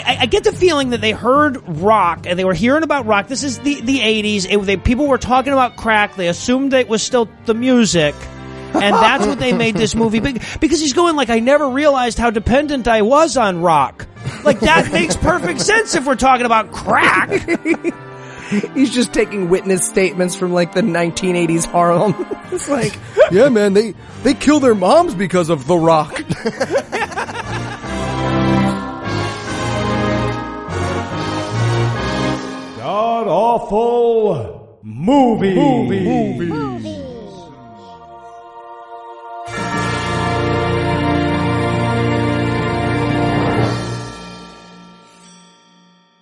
I get the feeling that they heard rock and they were hearing about rock. This is the 80s. People were talking about crack. They assumed it was still the music. And that's what they made this movie big. Because he's going like, I never realized how dependent I was on rock. Like, that makes perfect sense if we're talking about crack. He's just taking witness statements from like the 1980s Harlem. It's like, yeah, man, they kill their moms because of the rock. God awful movies.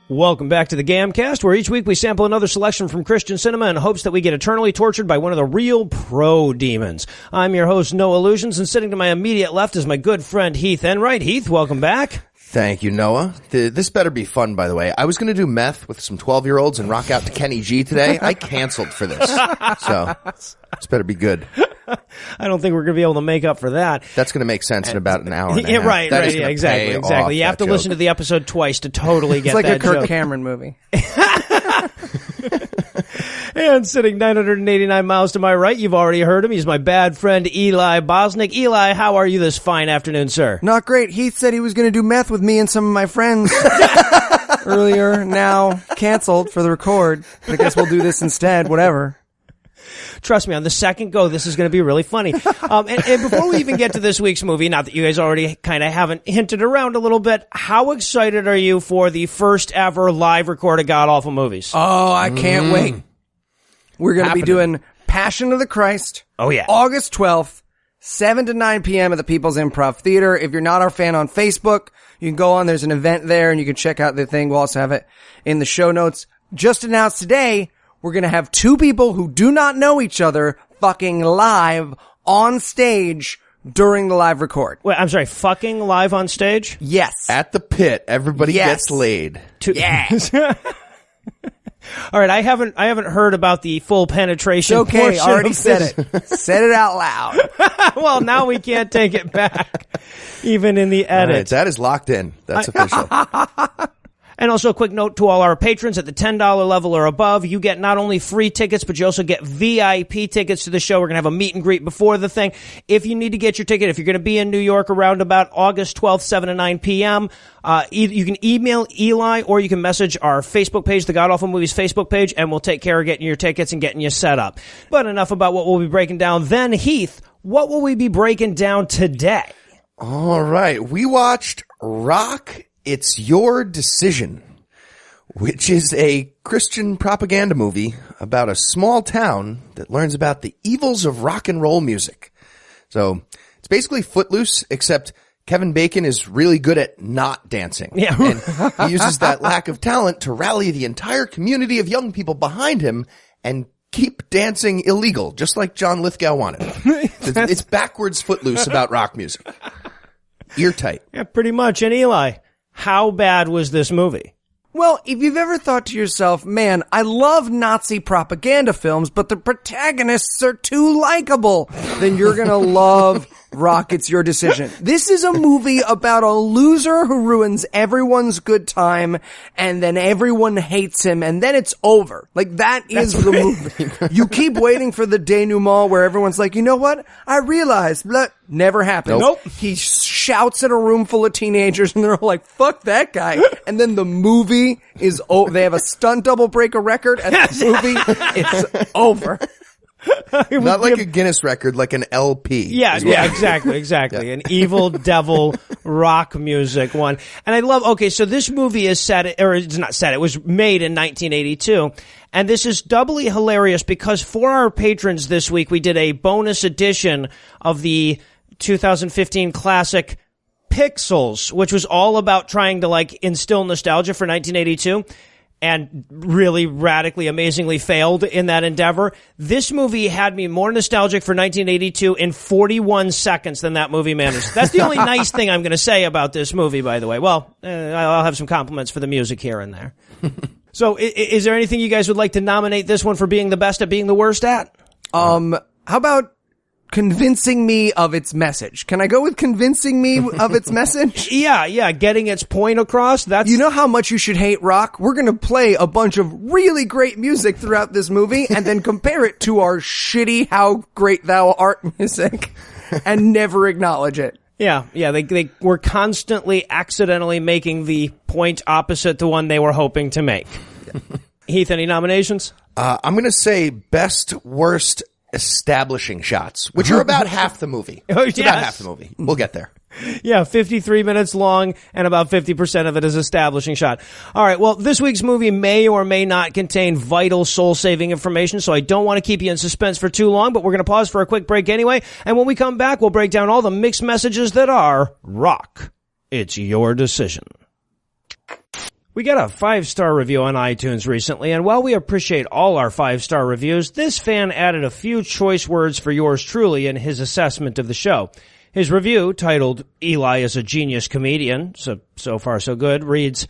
Welcome back to the GAMcast, where each week we sample another selection from Christian cinema in hopes that we get eternally tortured by one of the real pro-demons. I'm your host, Noah Lugeons, and sitting to my immediate left is my good friend Heath Enright. Heath, welcome back. Thank you, Noah. This better be fun, by the way. I was going to do meth with some 12-year-olds and rock out to Kenny G today. I canceled for this. So, this better be good. I don't think we're going to be able to make up for that. That's going to make sense in about an hour and a half. Right, yeah, exactly. You have to listen to the episode twice to totally get that joke. It's like a Kirk Cameron movie. And sitting 989 miles to my right, you've already heard him. He's my bad friend Eli Bosnick. Eli, how are you this fine afternoon, sir? Not great. Heath said he was going to do meth with me and some of my friends earlier. Now canceled for the record. I guess we'll do this instead. Whatever. Trust me, on the second go, this is going to be really funny. And before we even get to this week's movie, not that you guys already kind of haven't hinted around a little bit, how excited are you for the first ever live recorded God Awful Movies? Oh, I can't wait. We're going to be doing Passion of the Christ. Oh, yeah. August 12th, 7 to 9 p.m. at the People's Improv Theater. If you're not our fan on Facebook, you can go on. There's an event there, and you can check out the thing. We'll also have it in the show notes. Just announced today, we're going to have two people who do not know each other fucking live on stage during the live record. Wait, I'm sorry, fucking live on stage? Yes. At the pit, everybody gets laid. Yeah. All right, I haven't heard about the full penetration. It's okay, portion already of said this. it. Said it out loud. Well, now we can't take it back, even in the edit. All right, that is locked in. That's official. And also a quick note to all our patrons at the $10 level or above, you get not only free tickets, but you also get VIP tickets to the show. We're going to have a meet and greet before the thing. If you need to get your ticket, if you're going to be in New York around about August 12th, 7 to 9 p.m., you can email Eli or you can message our Facebook page, the God Awful Movies Facebook page, and we'll take care of getting your tickets and getting you set up. But enough about what we'll be breaking down. Then, Heath, what will we be breaking down today? All right. We watched Rock, It's Your Decision, which is a Christian propaganda movie about a small town that learns about the evils of rock and roll music. So it's basically Footloose, except Kevin Bacon is really good at not dancing. Yeah. And he uses that lack of talent to rally the entire community of young people behind him and keep dancing illegal, just like John Lithgow wanted. It's backwards Footloose about rock music. Ear-tight. Yeah, pretty much. And Eli, how bad was this movie? Well, if you've ever thought to yourself, man, I love Nazi propaganda films, but the protagonists are too likable, then you're gonna love Rock, It's Your Decision. This is a movie about a loser who ruins everyone's good time, and then everyone hates him, and then it's over. Like, that is the movie. You keep waiting for the denouement where everyone's like, you know what? I realized, blah, never happens. Nope. He shouts at a room full of teenagers, and they're all like, fuck that guy. And then the movie is over. They have a stunt double break a record, and the movie is over. Not like a Guinness record, like an LP. Yeah, exactly. Yeah. An evil devil rock music one. And I love, okay, so this movie is set, or it's not set, it was made in 1982. And this is doubly hilarious because for our patrons this week, we did a bonus edition of the 2015 classic Pixels, which was all about trying to like instill nostalgia for 1982. And really radically, amazingly failed in that endeavor. This movie had me more nostalgic for 1982 in 41 seconds than that movie managed. That's the only nice thing I'm going to say about this movie, by the way. Well, I'll have some compliments for the music here and there. So, is there anything you guys would like to nominate this one for being the best at being the worst at? How about convincing me of its message. Can I go with convincing me of its message? Yeah, getting its point across. That's You know how much you should hate rock? We're going to play a bunch of really great music throughout this movie and then compare it to our shitty How Great Thou Art music and never acknowledge it. Yeah, they were constantly accidentally making the point opposite the one they were hoping to make. Heath, any nominations? I'm going to say best, worst establishing shots, which are about half the movie. It's about half the movie. We'll get there. Yeah, 53 minutes long, and about 50% of it is establishing shot. All right, well, this week's movie may or may not contain vital soul-saving information, so I don't want to keep you in suspense for too long, but we're going to pause for a quick break anyway, and when we come back, we'll break down all the mixed messages that are rock. It's your decision. We got a 5-star review on iTunes recently, and while we appreciate all our 5-star reviews, this fan added a few choice words for yours truly in his assessment of the show. His review, titled, Eli is a Genius Comedian, so far so good, reads,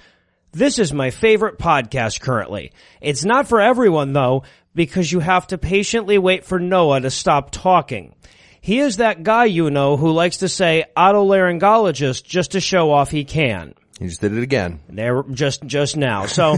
This is my favorite podcast currently. It's not for everyone, though, because you have to patiently wait for Noah to stop talking. He is that guy you know who likes to say otolaryngologist just to show off he can. He just did it again. There, just now. So,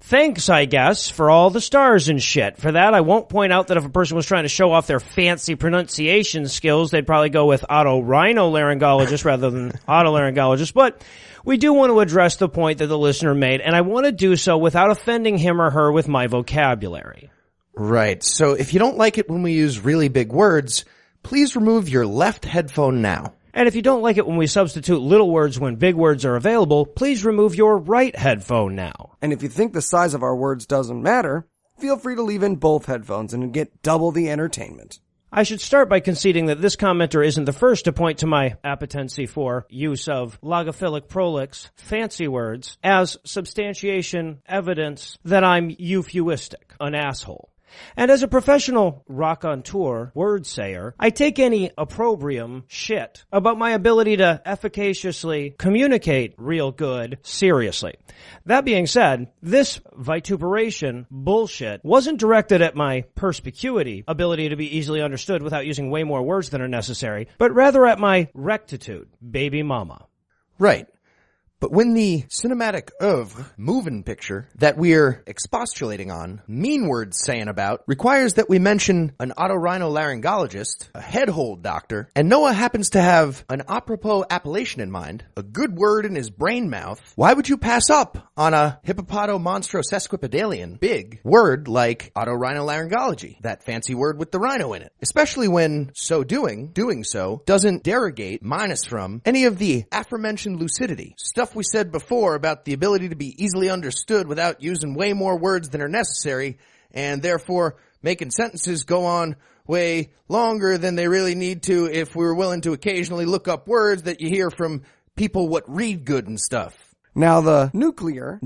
thanks, I guess, for all the stars and shit. For that, I won't point out that if a person was trying to show off their fancy pronunciation skills, they'd probably go with otorhinolaryngologist rather than otolaryngologist. But we do want to address the point that the listener made, and I want to do so without offending him or her with my vocabulary. Right. So if you don't like it when we use really big words, please remove your left headphone now. And if you don't like it when we substitute little words when big words are available, please remove your right headphone now. And if you think the size of our words doesn't matter, feel free to leave in both headphones and get double the entertainment. I should start by conceding that this commenter isn't the first to point to my appetency for use of logophilic prolix, fancy words, as substantiation, evidence that I'm euphuistic, an asshole. And as a professional raconteur, word sayer, I take any opprobrium shit about my ability to efficaciously communicate real good seriously. That being said, this vituperation bullshit wasn't directed at my perspicuity, ability to be easily understood without using way more words than are necessary, but rather at my rectitude, baby mama. Right. But when the cinematic oeuvre, moving picture, that we're expostulating on, mean words saying about, requires that we mention an otorhinolaryngologist, a head hole doctor, and Noah happens to have an apropos appellation in mind, a good word in his brain mouth, why would you pass up on a hippopotomonstrosesquipedalian big word like otorhinolaryngology, that fancy word with the rhino in it? Especially when doing so, doesn't derogate, minus from, any of the aforementioned lucidity, stuff we said before about the ability to be easily understood without using way more words than are necessary, and therefore making sentences go on way longer than they really need to if we were willing to occasionally look up words that you hear from people what read good and stuff. Now the nuclear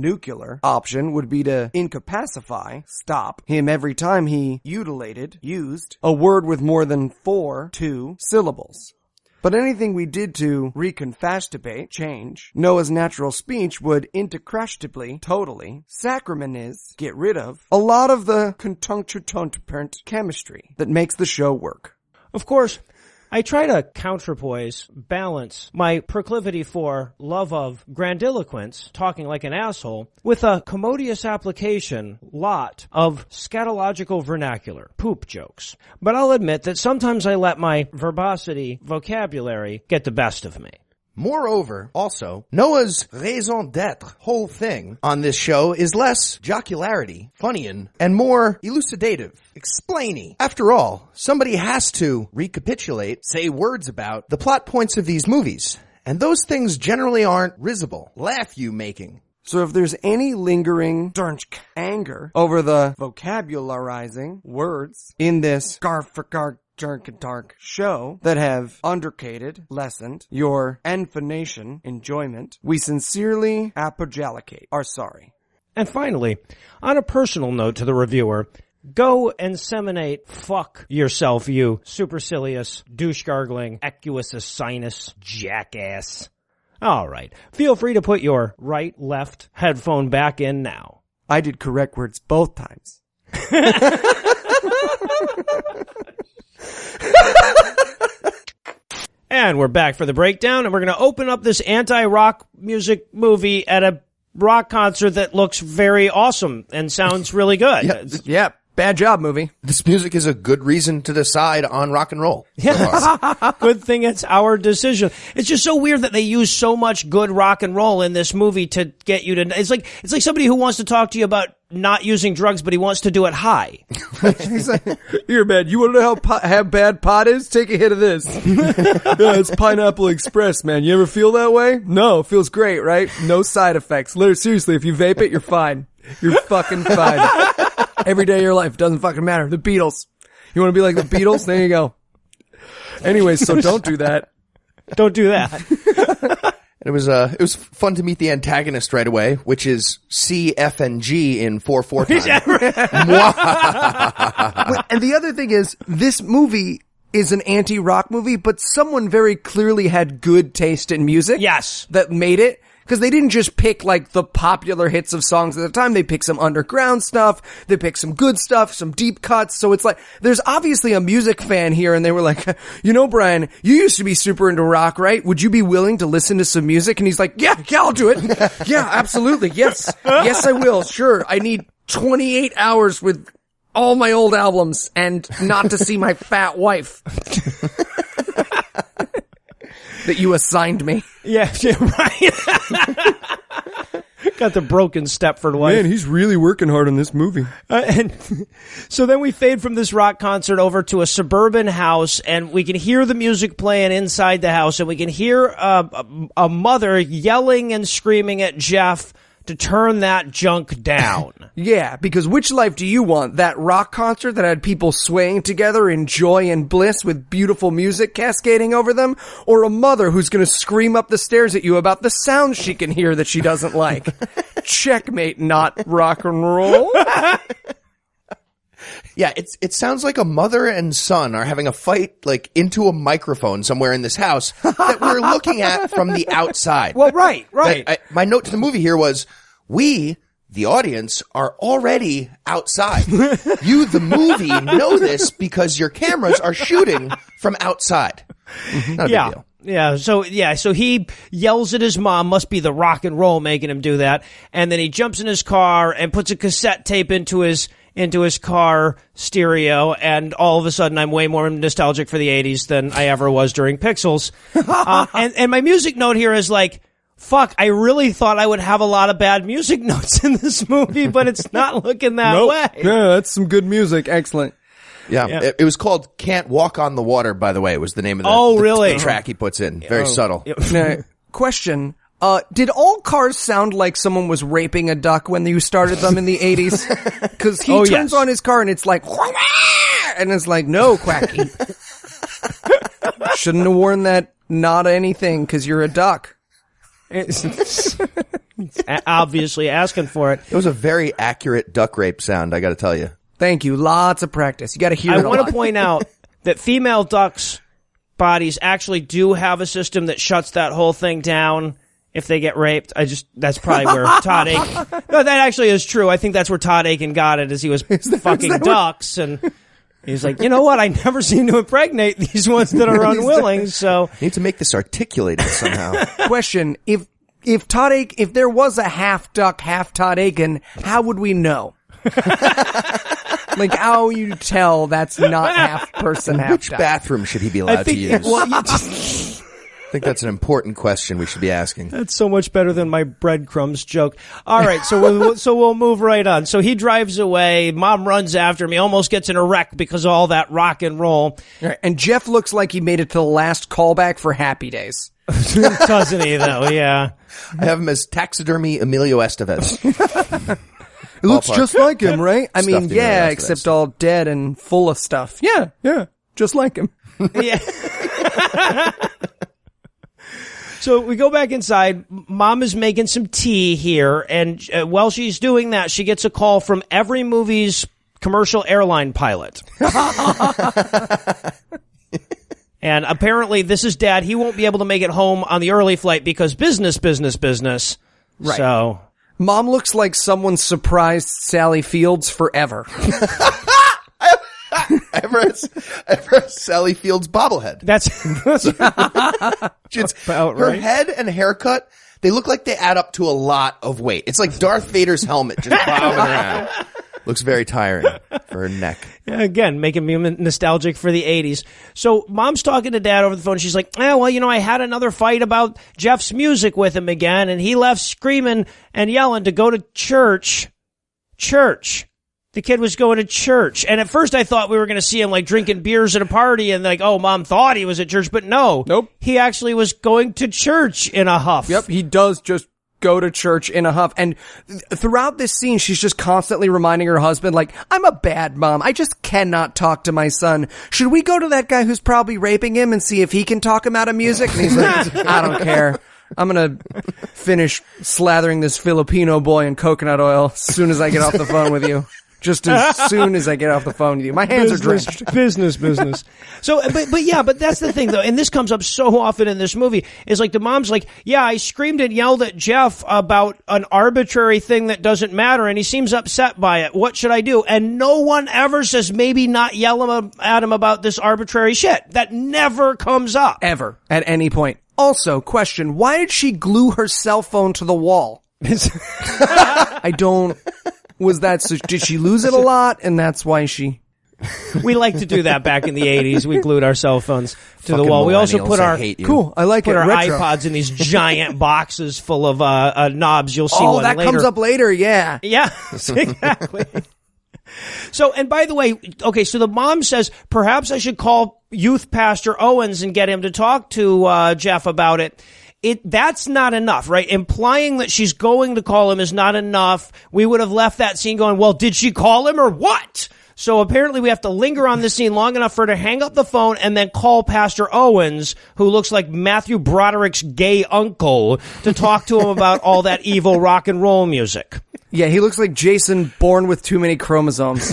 option would be to incapacify, stop, him every time he used a word with more than 2 syllables. But anything we did to reconfastibate, change, Noah's natural speech would intercrastably, totally, sacramentize, get rid of, a lot of the conjunctural chemistry that makes the show work. Of course, I try to counterpoise, balance my proclivity for love of grandiloquence, talking like an asshole, with a commodious application lot of scatological vernacular, poop jokes. But I'll admit that sometimes I let my verbosity vocabulary get the best of me. Moreover, also, Noah's raison d'etre whole thing on this show is less jocularity, funnyin', and more elucidative, explainy. After all, somebody has to recapitulate, say words about, the plot points of these movies. And those things generally aren't risible, laugh-you-making. So if there's any lingering anger over the vocabularizing words in this Dark show that have lessened your enfonation enjoyment, we sincerely apologize. Are sorry. And finally, on a personal note to the reviewer, go inseminate fuck yourself, you supercilious, douche-gargling, equus sinus jackass. All right, feel free to put your right-left headphone back in now. I did correct words both times. And we're back for the breakdown, and we're going to open up this anti-rock music movie at a rock concert that looks very awesome and sounds really good. Yeah. Bad job, movie. This music is a good reason to decide on rock and roll. Yeah. Good thing it's our decision. It's just so weird that they use so much good rock and roll in this movie to get you to, it's like somebody who wants to talk to you about not using drugs, but he wants to do it high. He's like, here, man, you want to know how bad pot is? Take a hit of this. Yeah, it's Pineapple Express, man. You ever feel that way? No, it feels great, right? No side effects. Literally, seriously, if you vape it, you're fine. You're fucking fine. Every day of your life, doesn't fucking matter. The Beatles. You want to be like the Beatles? There you go. Anyways, so don't do that. Don't do that. It was fun to meet the antagonist right away, which is C, F, and G in 4/4 time. And the other thing is, this movie is an anti-rock movie, but someone very clearly had good taste in music. Yes. That made it. Because they didn't just pick, like, the popular hits of songs at the time. They picked some underground stuff. They picked some good stuff, some deep cuts. So it's like, there's obviously a music fan here, and they were like, you know, Brian, you used to be super into rock, right? Would you be willing to listen to some music? And he's like, yeah, I'll do it. Yeah, absolutely. Yes, I will. Sure. I need 28 hours with all my old albums and not to see my fat wife. That you assigned me. Yeah, right. Got the broken Stepford wife. Man, he's really working hard on this movie. And so then we fade from this rock concert over to a suburban house, and we can hear the music playing inside the house, and we can hear a mother yelling and screaming at Jeff to turn that junk down. Yeah, because which life do you want? That rock concert that had people swaying together in joy and bliss with beautiful music cascading over them? Or a mother who's going to scream up the stairs at you about the sounds she can hear that she doesn't like? Checkmate, not rock and roll. Yeah, it sounds like a mother and son are having a fight, like, into a microphone somewhere in this house that we're looking at from the outside. Well, right. My note to the movie here was, we, the audience, are already outside. You, the movie, know this because your cameras are shooting from outside. Not a big deal. So he yells at his mom, must be the rock and roll making him do that, and then he jumps in his car and puts a cassette tape into his car stereo, and all of a sudden I'm way more nostalgic for the 80s than I ever was during Pixels. And my music note here is like, fuck, I really thought I would have a lot of bad music notes in this movie, but it's not looking that way. Yeah, that's some good music. Excellent. Yeah. It was called Can't Walk on the Water, by the way. It was the name of the track he puts in. Very subtle. Now, question. Did all cars sound like someone was raping a duck when you started them in the 80s? Because he turns on his car and it's like, and it's like, no, Quacky. Shouldn't have worn that not anything because you're a duck. It's obviously asking for it. It was a very accurate duck rape sound, I gotta tell you. Thank you. Lots of practice. You gotta hear it a lot. I want to point out that female ducks' bodies actually do have a system that shuts that whole thing down if they get raped. That's probably where Todd Aiken... No, that actually is true. I think that's where Todd Aiken got it, as he was fucking ducks, and he's like, you know what? I never seem to impregnate these ones that are unwilling, so... I need to make this articulated somehow. Question, if there was a half duck, half Todd Aiken, how would we know? Like, how you tell that's not half person, half Which duck? bathroom should he be allowed to use? Well, I think that's an important question we should be asking. That's so much better than my breadcrumbs joke. All right, so we'll move right on. So he drives away. Mom runs after him. He almost gets in a wreck because of all that rock and roll. Right, and Jeff looks like he made it to the last callback for Happy Days. Doesn't he, though? Yeah. I have him as taxidermy Emilio Estevez. It looks just like him, right? I mean, Stuffed yeah, Emilio Estevez. except all dead and full of stuff. Yeah, just like him. Yeah. So we go back inside. Mom is making some tea here, and while she's doing that, she gets a call from every movie's commercial airline pilot. And apparently this is Dad. He won't be able to make it home on the early flight because business. Right. So Mom looks like someone surprised Sally Fields forever. ever Sally Field's bobblehead. That's Her head and haircut, they look like they add up to a lot of weight. It's like Darth Vader's helmet just bobbing around. Looks very tiring for her neck. Again, making me nostalgic for the 80s. So mom's talking to dad over the phone. She's like, well, I had another fight about Jeff's music with him again, and he left screaming and yelling to go to church. Church. The kid was going to church. And at first I thought we were going to see him like drinking beers at a party and like, oh, mom thought he was at church, but no. Nope. He actually was going to church in a huff. Yep, he does just go to church in a huff. And throughout this scene, she's just constantly reminding her husband, like, I'm a bad mom. I just cannot talk to my son. Should we go to that guy who's probably raping him and see if he can talk him out of music? And he's like, I don't care. I'm going to finish slathering this Filipino boy in coconut oil as soon as I get off the phone with you. Just as soon as I get off the phone with you. My hands are drenched. Business. So, but that's the thing though, and this comes up so often in this movie, is like the mom's like, yeah, I screamed and yelled at Jeff about an arbitrary thing that doesn't matter, and he seems upset by it. What should I do? And no one ever says maybe not yell at him about this arbitrary shit. That never comes up. Ever. At any point. Also, question, why did she glue her cell phone to the wall? Did she lose it a lot? And that's why she... We like to do that back in the 80s. We glued our cell phones to the wall. We also put our... Cool, I like it. Put our Retro. iPods in these giant boxes full of knobs. You'll see one later. Oh, that comes up later, yeah. Yeah, exactly. So, and by the way, okay, so the mom says, perhaps I should call youth pastor Owens and get him to talk to Jeff about it. That's not enough, right? Implying that she's going to call him is not enough. We would have left that scene going, well, did she call him or what? So apparently we have to linger on this scene long enough for her to hang up the phone and then call Pastor Owens, who looks like Matthew Broderick's gay uncle, to talk to him about all that evil rock and roll music. Yeah, he looks like Jason born with too many chromosomes.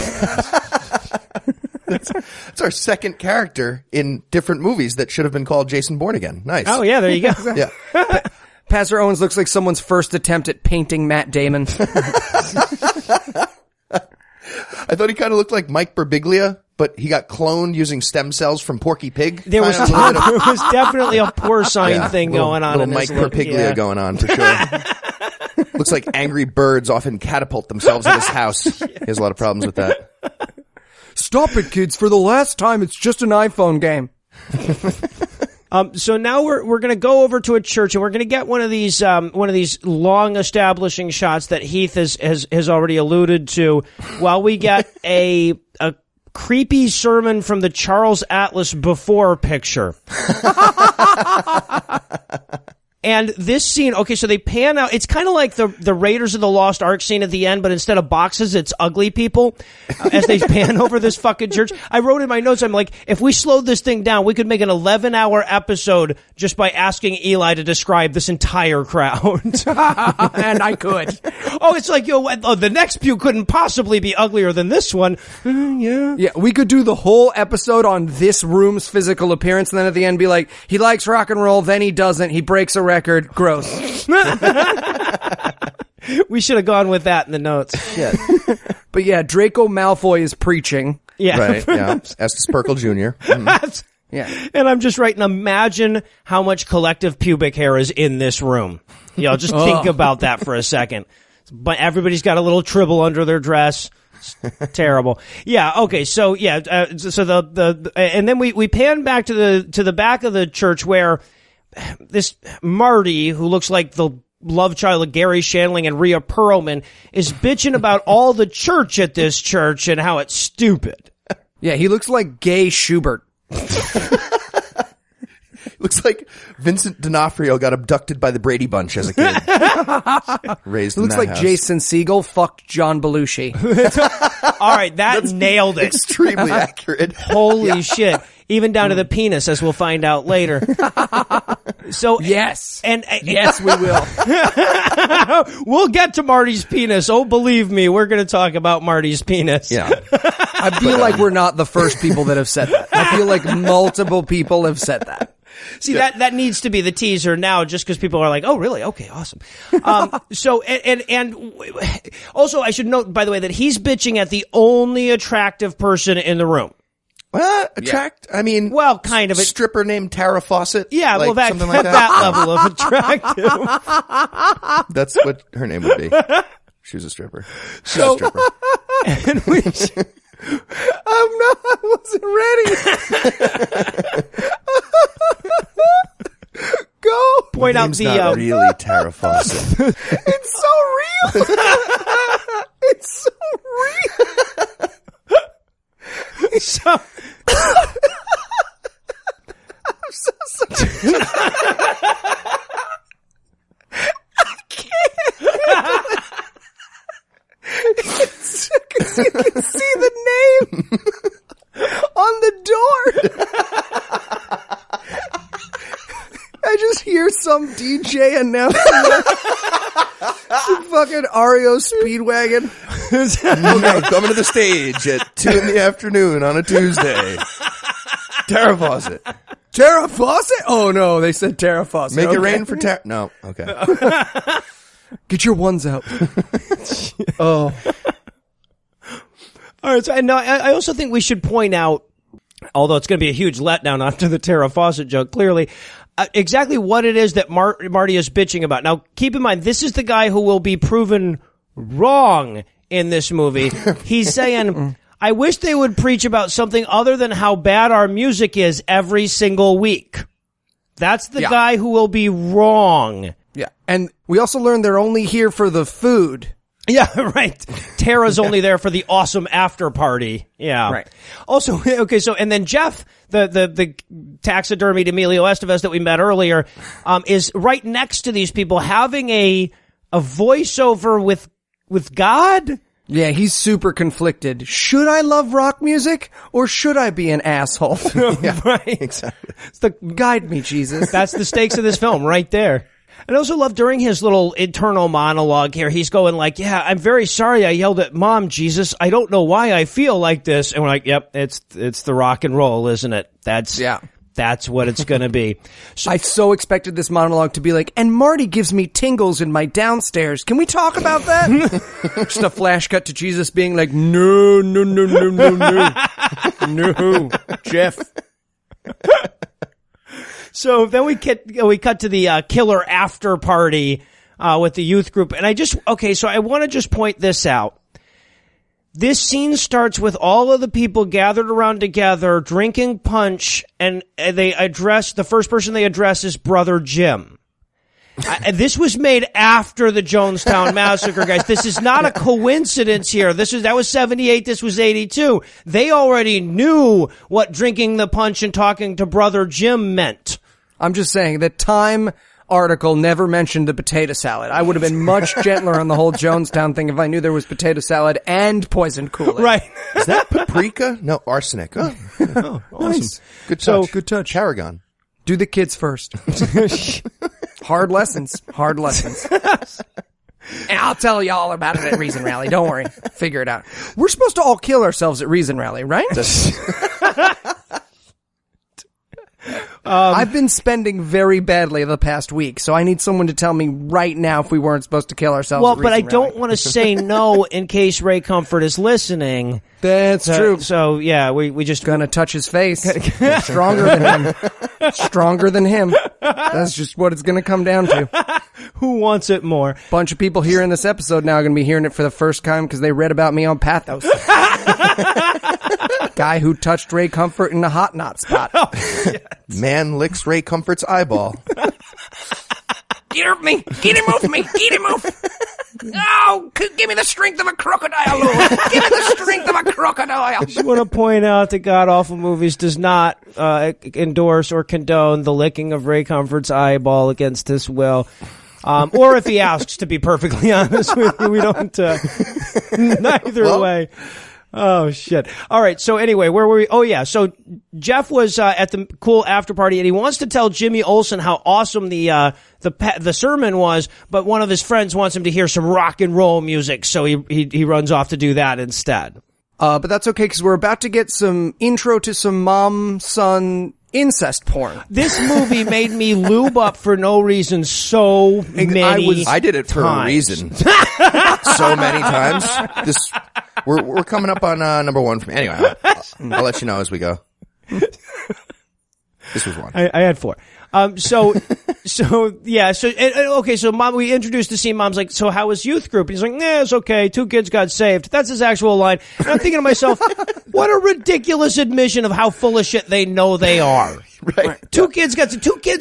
That's our second character in different movies that should have been called Jason Bourne Again. Nice. Oh, yeah, there you go. Yeah. Pastor Owens looks like someone's first attempt at painting Matt Damon. I thought he kind of looked like Mike Birbiglia, but he got cloned using stem cells from Porky Pig. There was definitely a porcine thing going on. Little Mike Birbiglia going on for sure. Looks like angry birds often catapult themselves in his house. He has a lot of problems with that. Stop it, kids. For the last time, it's just an iPhone game. So now we're going to go over to a church and we're going to get one of these long establishing shots that Heath has already alluded to, while we get a creepy sermon from the Charles Atlas Before picture. And this scene, okay, so they pan out. It's kind of like the Raiders of the Lost Ark scene at the end, but instead of boxes, it's ugly people as they pan over this fucking church. I wrote in my notes, I'm like, if we slowed this thing down, we could make an 11-hour episode just by asking Eli to describe this entire crowd. And I could. Oh, it's like, the next pew couldn't possibly be uglier than this one. Yeah. Yeah, we could do the whole episode on this room's physical appearance, and then at the end be like, he likes rock and roll, then he doesn't, he breaks a record, gross. We should have gone with that in the notes. Yeah. But yeah, Draco Malfoy is preaching. Yeah. Right, yeah. Estes Perkle Jr. Mm. Yeah. And I'm just writing, imagine how much collective pubic hair is in this room. Just think about that for a second. But everybody's got a little tribble under their dress. It's terrible. Yeah. Okay. So yeah. And then we pan back to the back of the church where this Marty, who looks like the love child of Gary Shandling and Rhea Perlman, is bitching about all the church at this church and how it's stupid. Yeah, he looks like gay Schubert. Looks like Vincent D'Onofrio got abducted by the Brady Bunch as a kid. Raised in that like house. Jason Segel fucked John Belushi. All right, that's nailed it. Extremely accurate. Holy shit. Even down to the penis, as we'll find out later. So yes. And yes, we will. We'll get to Marty's penis. Oh, believe me, we're going to talk about Marty's penis. Yeah. I feel like we're not the first people that have said that. I feel like multiple people have said that. See, that needs to be the teaser now, just because people are like, oh, really? Okay, awesome. So, and also, I should note, by the way, that he's bitching at the only attractive person in the room. I mean, well, kind of a stripper named Tara Fawcett. Yeah, like, well, something like that level of attractive. That's what her name would be. She was a stripper. So, stripper. And I wasn't ready. Go. Point out name's the not really Tara Fawcett. It's so real. It's so real. So, I'm so sorry. I can't. It's because you can see the name on the door. I just hear some DJ announcing some fucking REO Speedwagon. Coming to the stage at 2 p.m. on a Tuesday. Tara Fawcett. Tara Fawcett? Oh no, they said Tara Fawcett. Make it rain for Tara. No, okay. Get your ones out. Oh. all right. So, and now I also think we should point out, although it's going to be a huge letdown after the Tara Fawcett joke, clearly, exactly what it is that Marty is bitching about. Now, keep in mind, this is the guy who will be proven wrong in this movie. He's saying, I wish they would preach about something other than how bad our music is every single week. That's the guy who will be wrong. Yeah. And we also learned they're only here for the food. Yeah, right. Tara's only there for the awesome after party. Yeah. Right. Also, okay, so, and then Jeff, the taxidermied Emilio Estevez that we met earlier, is right next to these people having a voiceover with God? Yeah, he's super conflicted. Should I love rock music or should I be an asshole? Yeah, right. Exactly. Guide me, Jesus. That's the stakes of this film right there. And I also love during his little internal monologue here, he's going like, yeah, I'm very sorry I yelled at Mom, Jesus. I don't know why I feel like this. And we're like, yep, it's the rock and roll, isn't it? That's what it's going to be. So, I so expected this monologue to be like, and Marty gives me tingles in my downstairs. Can we talk about that? Just a flash cut to Jesus being like, no, Jeff. So then we cut to the killer after party with the youth group. And so I want to just point this out. This scene starts with all of the people gathered around together, drinking punch, and the first person they address is Brother Jim. This was made after the Jonestown Massacre, guys. This is not a coincidence here. That was 78, this was 82. They already knew what drinking the punch and talking to Brother Jim meant. I'm just saying that Time article never mentioned the potato salad. I would have been much gentler on the whole Jonestown thing if I knew there was potato salad and poisoned Kool-Aid. Right. Is that paprika? No, arsenic. Oh, awesome. Nice. Good touch. Good touch. Paragon. Do the kids first. Hard lessons. And I'll tell you all about it at Reason Rally. Don't worry. Figure it out. We're supposed to all kill ourselves at Reason Rally, right? I've been spending very badly the past week, so I need someone to tell me right now if we weren't supposed to kill ourselves. Well, at but I Reason don't Rally. want to say no in case Ray Comfort is listening. That's true. So yeah, we just Gonna touch his face. Stronger than him. Stronger than him. That's just what it's gonna come down to. Who wants it more? Bunch of people hearing this episode now are gonna be hearing it for the first time because they read about me on Pathos. Guy who touched Ray Comfort in the hot knot spot. Oh, shit. Man licks Ray Comfort's eyeball. Get off me! Get him off me! Get him off! Oh, give me the strength of a crocodile, Lord! Give me the strength of a crocodile! I just want to point out that God Awful Movies does not endorse or condone the licking of Ray Comfort's eyeball against his will. Or if he asks, to be perfectly honest with you, we don't, neither way. Oh, shit. All right. So anyway, where were we? Oh, yeah. So Jeff was at the cool after party, and he wants to tell Jimmy Olsen how awesome the sermon was, but one of his friends wants him to hear some rock and roll music, so he runs off to do that instead. But that's okay, because we're about to get some intro to some mom-son incest porn. This movie made me lube up for no reason so many I did it for times. a reason. So many times. We're coming up on number one for me. Anyway, I'll let you know as we go. This was one. I had 4. So Mom, we introduced the scene. Mom's like, so how was youth group? And he's like, it's okay. 2 kids got saved. That's his actual line. And I'm thinking to myself, what a ridiculous admission of how full of shit they know they are. Right. 2 kids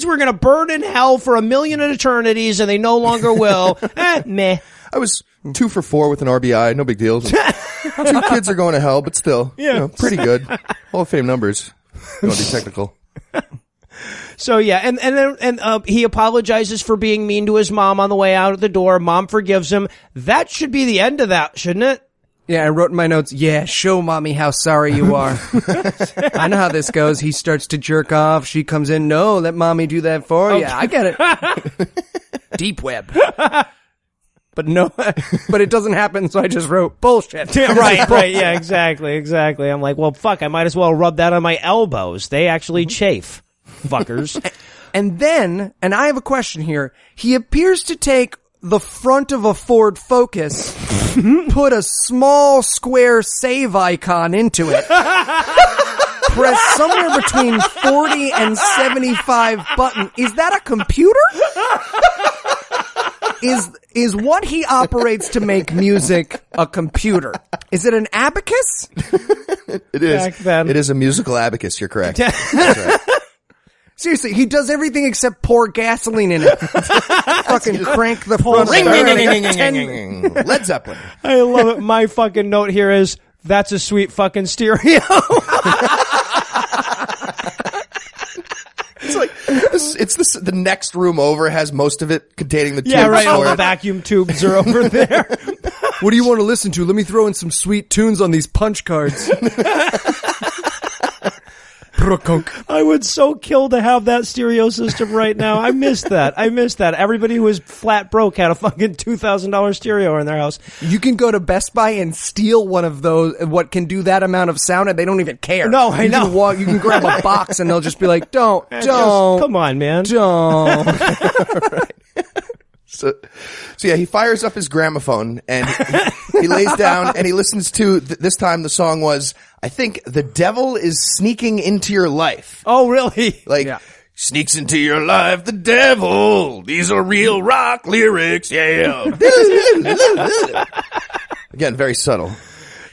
were going to burn in hell for 1,000,000 eternities and they no longer will. Meh. I was 2 for 4 with an RBI. No big deal. 2 kids are going to hell, but still, pretty good. Hall of Fame numbers. Don't be technical. So yeah, and then he apologizes for being mean to his mom on the way out of the door. Mom forgives him. That should be the end of that, shouldn't it? Yeah, I wrote in my notes, show mommy how sorry you are. I know how this goes. He starts to jerk off. She comes in, no, let mommy do that for you. I get it. Deep web. But it doesn't happen, so I just wrote bullshit. Right, yeah, exactly. I'm like, well, fuck, I might as well rub that on my elbows. They actually chafe, fuckers. And then, and I have a question here, he appears to take the front of a Ford Focus, put a small square save icon into it, press somewhere between 40 and 75 button. Is that a computer? Is what he operates to make music a computer? Is it an abacus? It is. Back then. It is a musical abacus. You're correct. That's right. Seriously, he does everything except pour gasoline in it. Fucking crank the front. Led Zeppelin. I love it. My fucking note here is, that's a sweet fucking stereo. It's like the next room over has most of it containing the tubes. Yeah, right. All for the it. vacuum tubes are over there. What do you want to listen to? Let me throw in some sweet tunes on these punch cards. I would so kill to have that stereo system right now. I miss that. Everybody who was flat broke had a fucking $2,000 stereo in their house. You can go to Best Buy and steal one of those, what can do that amount of sound, and they don't even care. No, I know. You can grab a box and they'll just be like, don't. Come on, man. Don't. Right. So yeah, he fires up his gramophone and he lays down and he listens to, this time the song was, I think, The Devil is Sneaking Into Your Life. Oh, really? Like, sneaks into your life, the devil. These are real rock lyrics, yeah. Again, very subtle.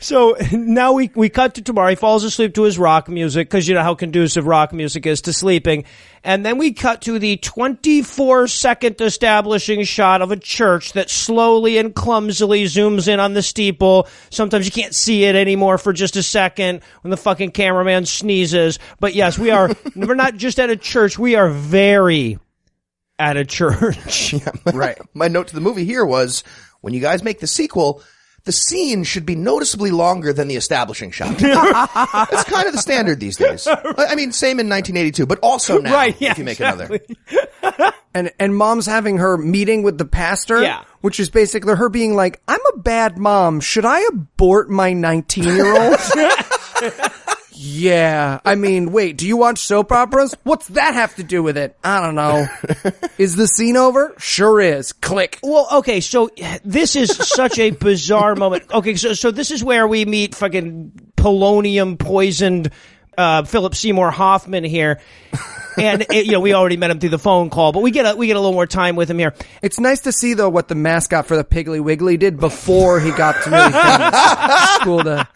So now we cut to tomorrow. He falls asleep to his rock music because you know how conducive rock music is to sleeping. And then we cut to the 24-second establishing shot of a church that slowly and clumsily zooms in on the steeple. Sometimes you can't see it anymore for just a second when the fucking cameraman sneezes. But yes, we're not just at a church. We are very at a church. Yeah, right. My note to the movie here was, when you guys make the sequel, the scene should be noticeably longer than the establishing shot. That's kind of the standard these days. I mean, same in 1982, but also now, right, yeah, if you make exactly. another. And mom's having her meeting with the pastor, which is basically her being like, I'm a bad mom. Should I abort my 19-year-old? Yeah. I mean, wait, do you watch soap operas? What's that have to do with it? I don't know. Is the scene over? Sure is. Click. Well, okay, so this is such a bizarre moment. Okay, so this is where we meet fucking polonium-poisoned Philip Seymour Hoffman here. And, we already met him through the phone call, but we get a little more time with him here. It's nice to see, though, what the mascot for the Piggly Wiggly did before he got to really famous. It's cool to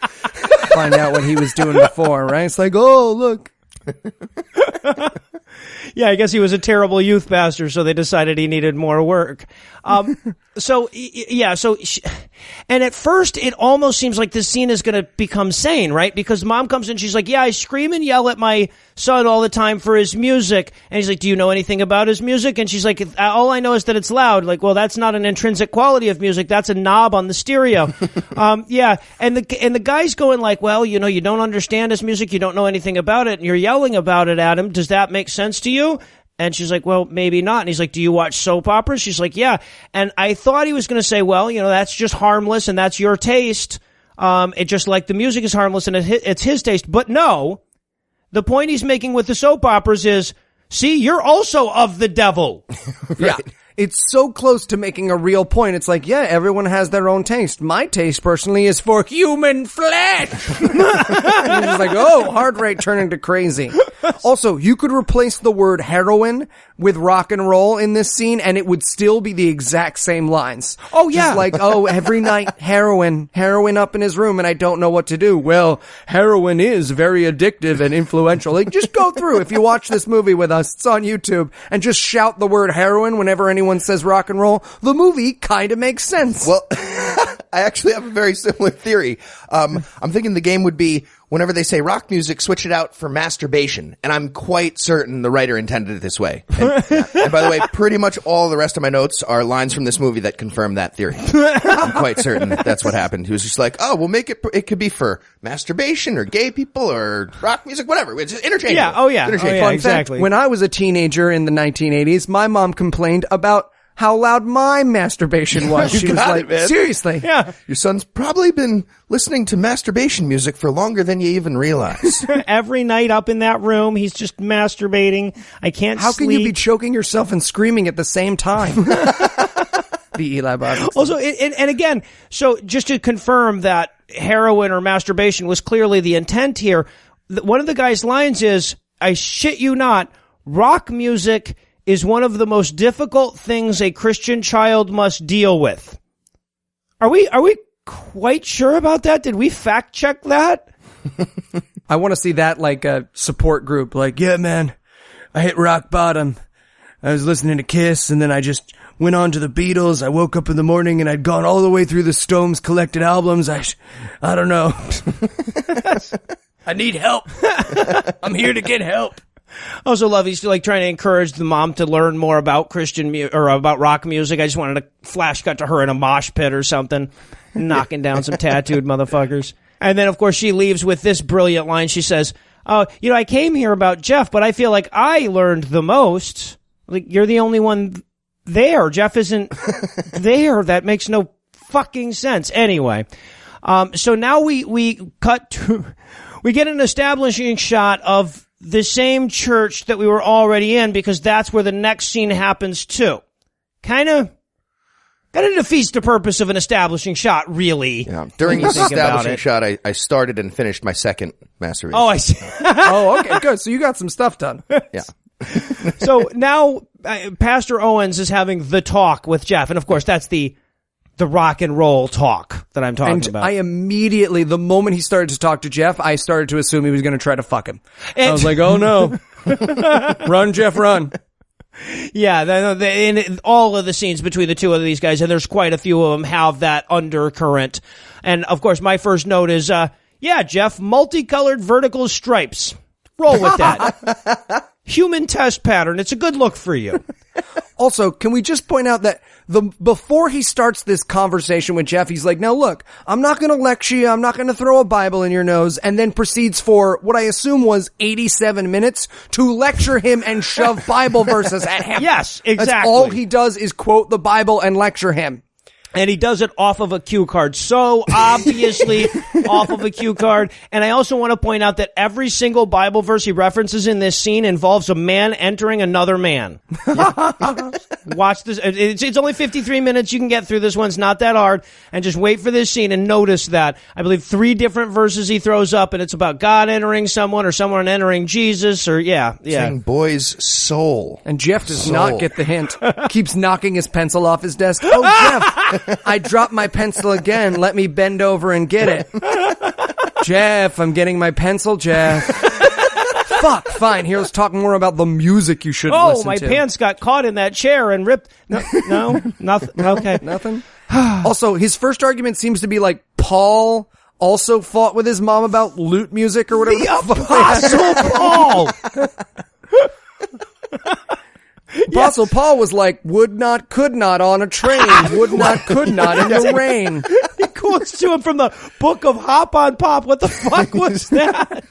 find out what he was doing before, right? It's like, oh, look. Yeah, I guess he was a terrible youth pastor, so they decided he needed more work. And at first it almost seems like this scene is going to become sane, right? Because mom comes in, she's like, yeah, I scream and yell at my son all the time for his music. And he's like, do you know anything about his music? And she's like, all I know is that it's loud. Like, well, that's not an intrinsic quality of music. That's a knob on the stereo. And the guy's going like, well, you don't understand his music. You don't know anything about it. And you're yelling about it at him. Does that make sense to you? And she's like, well, maybe not. And he's like, do you watch soap operas? She's like, yeah. And I thought he was going to say, well, that's just harmless and that's your taste. It just like the music is harmless and it's his taste. But no, the point he's making with the soap operas is, see, you're also of the devil. Yeah. It's so close to making a real point. It's like, yeah, everyone has their own taste. My taste, personally, is for human flesh. And you're just like, oh, heart rate turning to crazy. Also, you could replace the word heroin with rock and roll in this scene, and it would still be the exact same lines. Oh, yeah. Just like, oh, every night, heroin up in his room, and I don't know what to do. Well, heroin is very addictive and influential. Like, just go through, if you watch this movie with us, it's on YouTube, and just shout the word heroin whenever anyone says rock and roll. The movie kind of makes sense. Well, I actually have a very similar theory. I'm thinking the game would be whenever they say rock music, switch it out for masturbation. And I'm quite certain the writer intended it this way. And by the way, pretty much all the rest of my notes are lines from this movie that confirm that theory. I'm quite certain that's what happened. He was just like, oh, we'll make it could be for masturbation or gay people or rock music, whatever. It's just interchangeable. Yeah, oh yeah. Interchangeable. Oh, yeah, Fun exactly. fact, when I was a teenager in the 1980s, my mom complained about how loud my masturbation was. You She was got like, it, man. seriously. Yeah. Your son's probably been listening to masturbation music for longer than you even realize. Every night up in that room, he's just masturbating. I can't How sleep. can you be choking yourself and screaming at the same time? The Eli Bible. Also, and again, so just to confirm that heroin or masturbation was clearly the intent here, one of the guy's lines is, I shit you not, rock music is one of the most difficult things a Christian child must deal with. Are we quite sure about that? Did we fact check that? I want to see that like a support group. Like, yeah, man, I hit rock bottom. I was listening to Kiss, and then I just went on to the Beatles. I woke up in the morning, and I'd gone all the way through the Stones collected albums. I don't know. I need help. I'm here to get help. Also love he's like trying to encourage the mom to learn more about Christian or about rock music. I just wanted a flash cut to her in a mosh pit or something, knocking down some tattooed motherfuckers. And then of course she leaves with this brilliant line. She says, "Oh, I came here about Jeff, but I feel like I learned the most. Like you're the only one there. Jeff isn't there. That makes no fucking sense." Anyway, so now we cut to we get an establishing shot of the same church that we were already in, because that's where the next scene happens too. Kind of defeats the purpose of an establishing shot, really. Yeah. During when you this think about establishing it. shot, I started and finished my second masturbation. Oh, I see. Oh, okay, good. So you got some stuff done. Yeah. So now Pastor Owens is having the talk with Jeff, and of course that's the rock and roll talk that I'm talking And about. I immediately, the moment he started to talk to Jeff, I started to assume he was going to try to fuck him. I was like, oh no. Run, Jeff, run. Yeah, in all of the scenes between the two of these guys, and there's quite a few of them, have that undercurrent. And of course, my first note is, yeah, Jeff, multicolored vertical stripes. Roll with that. Human test pattern. It's a good look for you. Also, can we just point out that before he starts this conversation with Jeff, he's like, now look, I'm not going to lecture you. I'm not going to throw a Bible in your nose, and then proceeds for what I assume was 87 minutes to lecture him and shove Bible verses at him. Yes, exactly. That's all he does is quote the Bible and lecture him. And he does it off of a cue card. So obviously off of a cue card. And I also want to point out that every single Bible verse he references in this scene involves a man entering another man. Watch this. It's only 53 minutes. You can get through this one. It's not that hard. And just wait for this scene and notice that. I believe 3 different verses he throws up, and it's about God entering someone or someone entering Jesus, or yeah. Saying boy's soul. And Jeff does Soul. not get the hint. Keeps knocking his pencil off his desk. Oh, Jeff, I dropped my pencil again. Let me bend over and get it. Jeff, I'm getting my pencil, Jeff. Fuck, fine. Here, let's talk more about the music you should listen my to. pants got caught in that chair and ripped. No, nothing. Okay. Nothing? Also, his first argument seems to be like Paul also fought with his mom about lute music or whatever. The Apostle Paul! Apostle Paul was like, would not, could not on a train, would not, could not in the rain. He quotes to him from the book of Hop on Pop. What the fuck was that?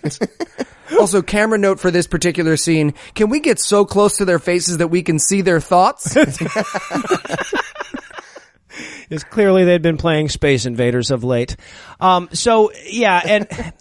Also, camera note for this particular scene, can we get so close to their faces that we can see their thoughts? It's clearly they'd been playing Space Invaders of late. So, yeah, and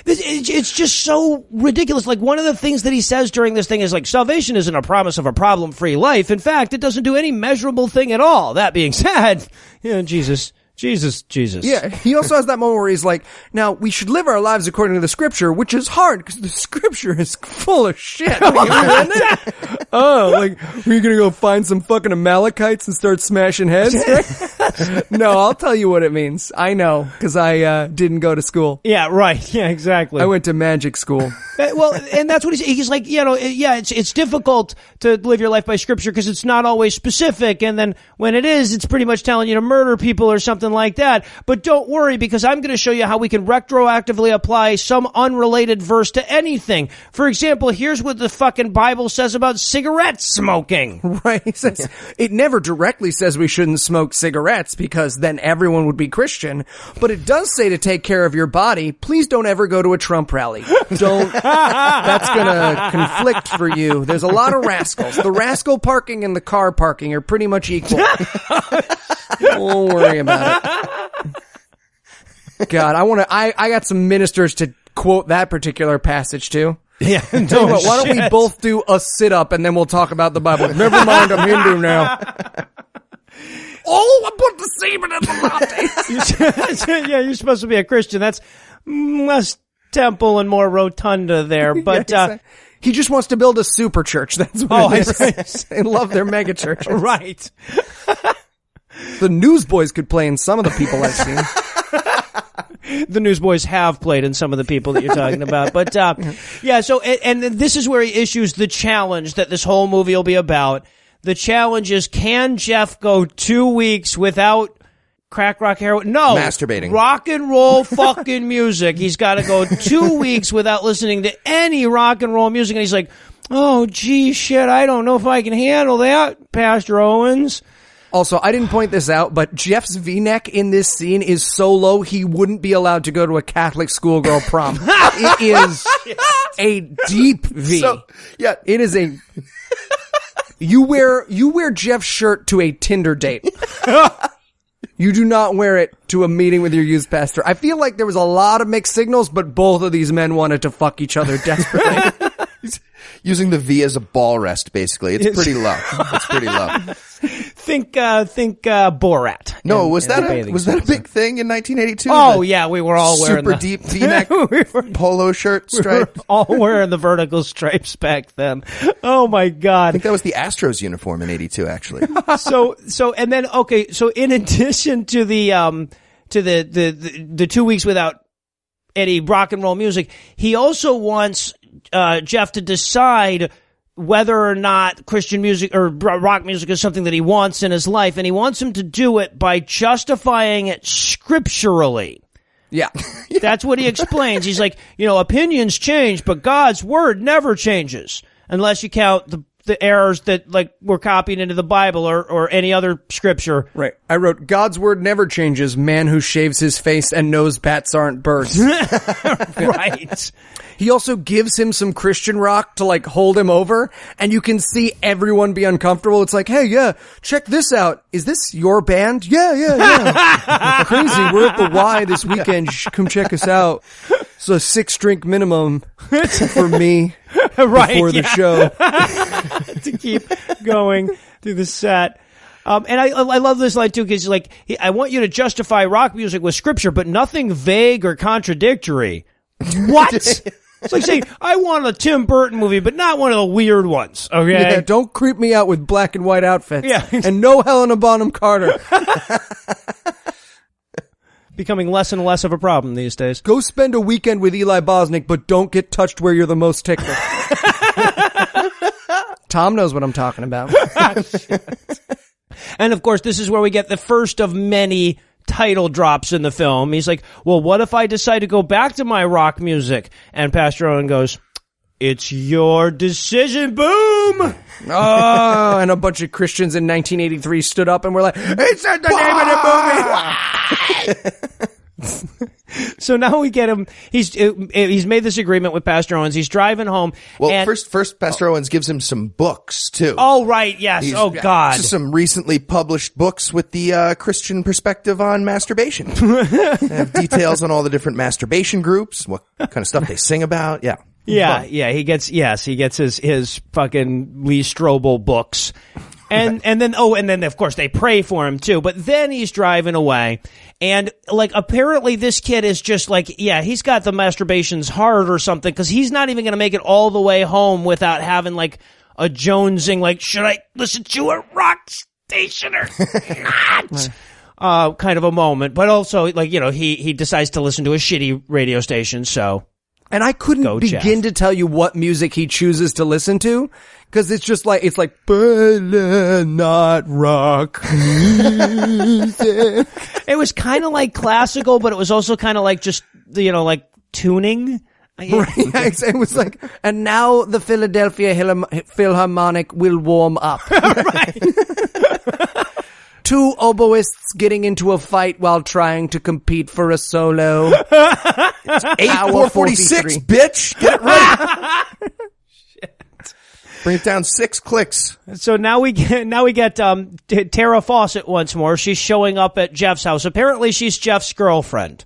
It's just so ridiculous. Like, one of the things that he says during this thing is, like, salvation isn't a promise of a problem-free life. In fact, it doesn't do any measurable thing at all. That being said, Jesus. Yeah, he also has that moment where he's like, now, we should live our lives according to the scripture, which is hard, because the scripture is full of shit. Oh, like, are you gonna go find some fucking Amalekites and start smashing heads? No, I'll tell you what it means. I know, because I didn't go to school. Yeah, right. Yeah, exactly. I went to magic school. Well, and that's what he's like, it's difficult to live your life by scripture because it's not always specific, and then when it is, it's pretty much telling you to murder people or something like that. But don't worry, because I'm going to show you how we can retroactively apply some unrelated verse to anything. For example, here's what the fucking Bible says about cigarette smoking. Right. He says, it never directly says we shouldn't smoke cigarettes because then everyone would be Christian, but it does say to take care of your body. Please don't ever go to a Trump rally. Don't. That's gonna conflict for you. There's a lot of rascals. The rascal parking and the car parking are pretty much equal. Don't worry about it. God, I got some ministers to quote that particular passage too. Yeah. Why don't we both do a sit-up and then we'll talk about the Bible? Never mind, I'm Hindu now. Oh, I put the semen in the latte. Yeah, you're supposed to be a Christian. That's less temple and more rotunda there. But he just wants to build a super church. That's what it is. They love their mega churches. Right. The Newsboys could play in some of the people I've seen. The Newsboys have played in some of the people that you're talking about. But, yeah, so, and this is where he issues the challenge that this whole movie will be about. The challenge is, can Jeff go 2 weeks without crack, rock, heroin? No. Masturbating. Rock and roll fucking music. He's got to go 2 weeks without listening to any rock and roll music. And he's like, oh, gee, shit, I don't know if I can handle that, Pastor Owens. Also, I didn't point this out, but Jeff's V-neck in this scene is so low he wouldn't be allowed to go to a Catholic schoolgirl prom. It is a deep V. So, yeah. It is a... You wear Jeff's shirt to a Tinder date. You do not wear it to a meeting with your youth pastor. I feel like there was a lot of mixed signals, but both of these men wanted to fuck each other desperately. Using the V as a ball rest, basically. It's pretty low. It's pretty low. Think Borat. No, was that a big thing in 1982? Oh, yeah, we were all wearing super deep V-neck polo shirt stripe. All wearing the vertical stripes back then. Oh my God. I think that was the Astros uniform in 82, actually. So, and then, okay, so in addition to the 2 weeks without any rock and roll music, he also wants Jeff to decide whether or not Christian music or rock music is something that he wants in his life, and he wants him to do it by justifying it scripturally. Yeah. That's what he explains. He's like, opinions change, but God's word never changes unless you count the errors that were copied into the Bible or any other scripture. Right. I wrote, God's word never changes, man who shaves his face and knows bats aren't birds. Right. He also gives him some Christian rock to hold him over, and you can see everyone be uncomfortable. It's like, hey, yeah, check this out. Is this your band? Yeah. Crazy. We're at the Y this weekend. You should come check us out. It's a 6-drink minimum for me before the show. To keep going through the set. And I love this line too, because he's like, I want you to justify rock music with scripture, but nothing vague or contradictory. What? It's like saying, I want a Tim Burton movie, but not one of the weird ones, okay? Yeah, don't creep me out with black and white outfits. Yeah. And no Helena Bonham Carter. Becoming less and less of a problem these days. Go spend a weekend with Eli Bosnick, but don't get touched where you're the most ticklish. Tom knows what I'm talking about. And of course, this is where we get the first of many title drops in the film. He's like, well, what if I decide to go back to my rock music? And Pastor Owen goes, it's your decision. Boom. Oh, and a bunch of Christians in 1983 stood up and were like, it's the name of the movie. So now we get him. He's made this agreement with Pastor Owens. He's driving home. Well, and, first Pastor Owens gives him some books too. Oh, right. Yes. God. Just some recently published books with the Christian perspective on masturbation. They have details on all the different masturbation groups, what kind of stuff they sing about. Yeah. Yeah. He gets his fucking Lee Strobel books. And then of course they pray for him too. But then he's driving away, and like apparently this kid is just like, he's got the masturbation's hard or something, because he's not even going to make it all the way home without having like a jonesing, like, should I listen to a rock station or not? Kind of a moment. But also, like, he decides to listen to a shitty radio station. So. And I couldn't begin to tell you what music he chooses to listen to, because it's like, but not rock music. It was kind of like classical, but it was also kind of like just, like tuning. Right. It was like, and now the Philadelphia Philharmonic will warm up. Right. Two oboists getting into a fight while trying to compete for a solo. It's 8:46, bitch. Get it right. Shit. Bring it down 6 clicks. So now we get Tara Fawcett once more. She's showing up at Jeff's house. Apparently she's Jeff's girlfriend.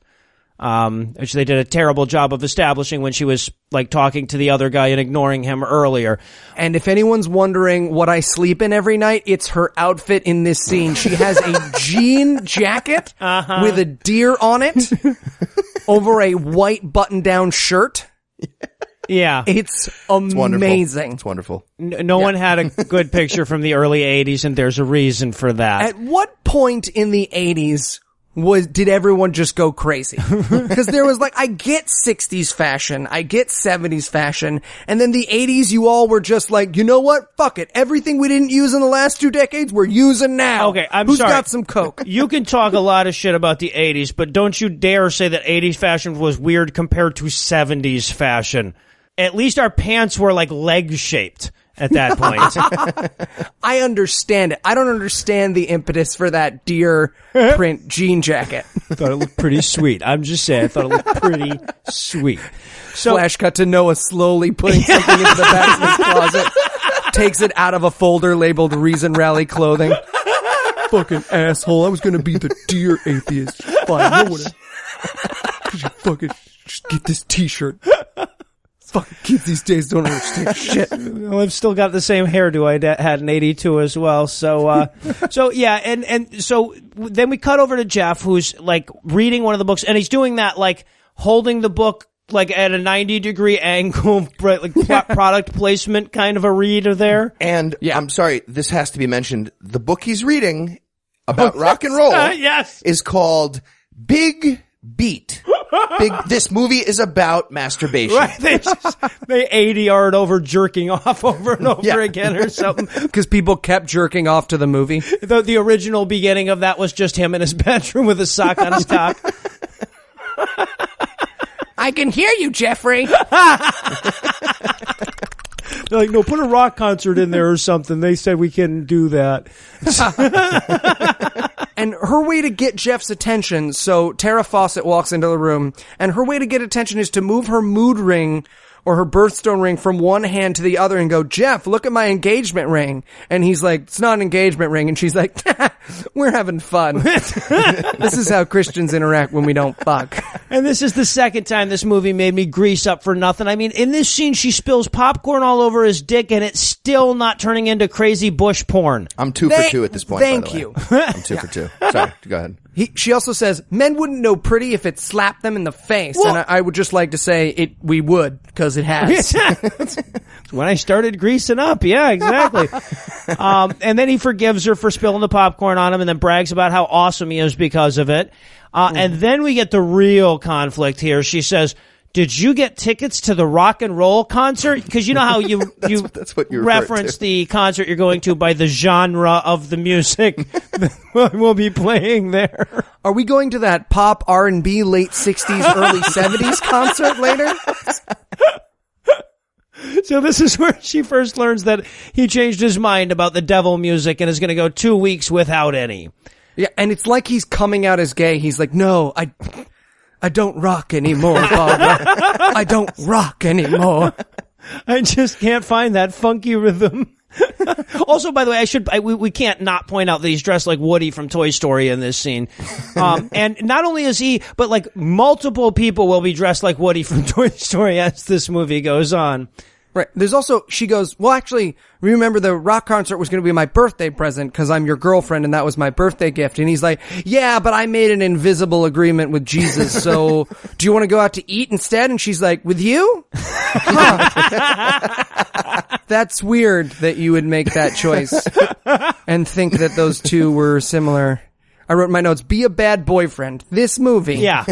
Which they did a terrible job of establishing when she was like talking to the other guy and ignoring him earlier. And if anyone's wondering what I sleep in every night, it's her outfit in this scene. She has a jean jacket with a deer on it over a white button-down shirt. Yeah. It's amazing. It's wonderful. No one had a good picture from the early 80s, and there's a reason for that. At what point in the 80s did everyone just go crazy? Because there was like, I get 60s fashion, I get 70s fashion, and then the 80s you all were just like, you know what? Fuck it. Everything we didn't use in the last 2 decades, we're using now. Okay, I'm Who's sorry. Who's got some coke? You can talk a lot of shit about the 80s, but don't you dare say that 80s fashion was weird compared to 70s fashion. At least our pants were like leg-shaped at that point. I understand it. I don't understand the impetus for that deer print jean jacket. I thought it looked pretty sweet. I'm just saying, I thought it looked pretty sweet. So, flash cut to Noah slowly putting something into the back of his closet. Takes it out of a folder labeled Reason Rally Clothing. Fucking asshole. I was going to be the deer atheist. Fine. No one. Could you fucking just get this t-shirt? Fucking kids these days don't understand shit. Well, I've still got the same hairdo I had in 82 as well. So, so then we cut over to Jeff, who's like reading one of the books, and he's doing that, like holding the book like at a 90-degree angle, like product placement kind of a reader there. And I'm sorry, this has to be mentioned. The book he's reading about rock and roll is called Big Beat. This movie is about masturbation. Right, they ADR'd over jerking off over and over again or something. Because people kept jerking off to the movie. The original beginning of that was just him in his bedroom with a sock on his cock. I can hear you, Jeffrey. They're like, no, put a rock concert in there or something. They said we couldn't do that. And her way to get Jeff's attention, so Tara Fawcett walks into the room, and her way to get attention is to move her mood ring or her birthstone ring from one hand to the other and go, Jeff, look at my engagement ring. And he's like, it's not an engagement ring. And she's like, we're having fun. This is how Christians interact when we don't fuck. And this is the second time this movie made me grease up for nothing. I mean, in this scene, she spills popcorn all over his dick, and it's still not turning into crazy bush porn. I'm 2 for 2 at this point, Thank by the way. you. I'm 2 for 2. Sorry, go ahead. She also says, men wouldn't know pretty if it slapped them in the face. Well, and I would just like to say we would, because it has. When I started greasing up. Yeah, exactly. And then he forgives her for spilling the popcorn on him and then brags about how awesome he is because of it. And then we get the real conflict here. She says, did you get tickets to the rock and roll concert? Because you know how that's what you reference the concert you're going to by the genre of the music that we'll be playing there. Are we going to that pop R&B late 60s, early 70s concert later? So this is where she first learns that he changed his mind about the devil music and is going to go 2 weeks without any. Yeah, and it's like he's coming out as gay. He's like, no, I don't rock anymore, Barbara. I don't rock anymore. I just can't find that funky rhythm. Also, by the way, we can't not point out that he's dressed like Woody from Toy Story in this scene. And not only is he, but like multiple people will be dressed like Woody from Toy Story as this movie goes on. Right. There's also, she goes, well, actually, remember the rock concert was going to be my birthday present because I'm your girlfriend and that was my birthday gift. And he's like, yeah, but I made an invisible agreement with Jesus. So do you want to go out to eat instead? And she's like, with you? Huh. That's weird that you would make that choice and think that those two were similar. I wrote in my notes, be a bad boyfriend. This movie. Yeah.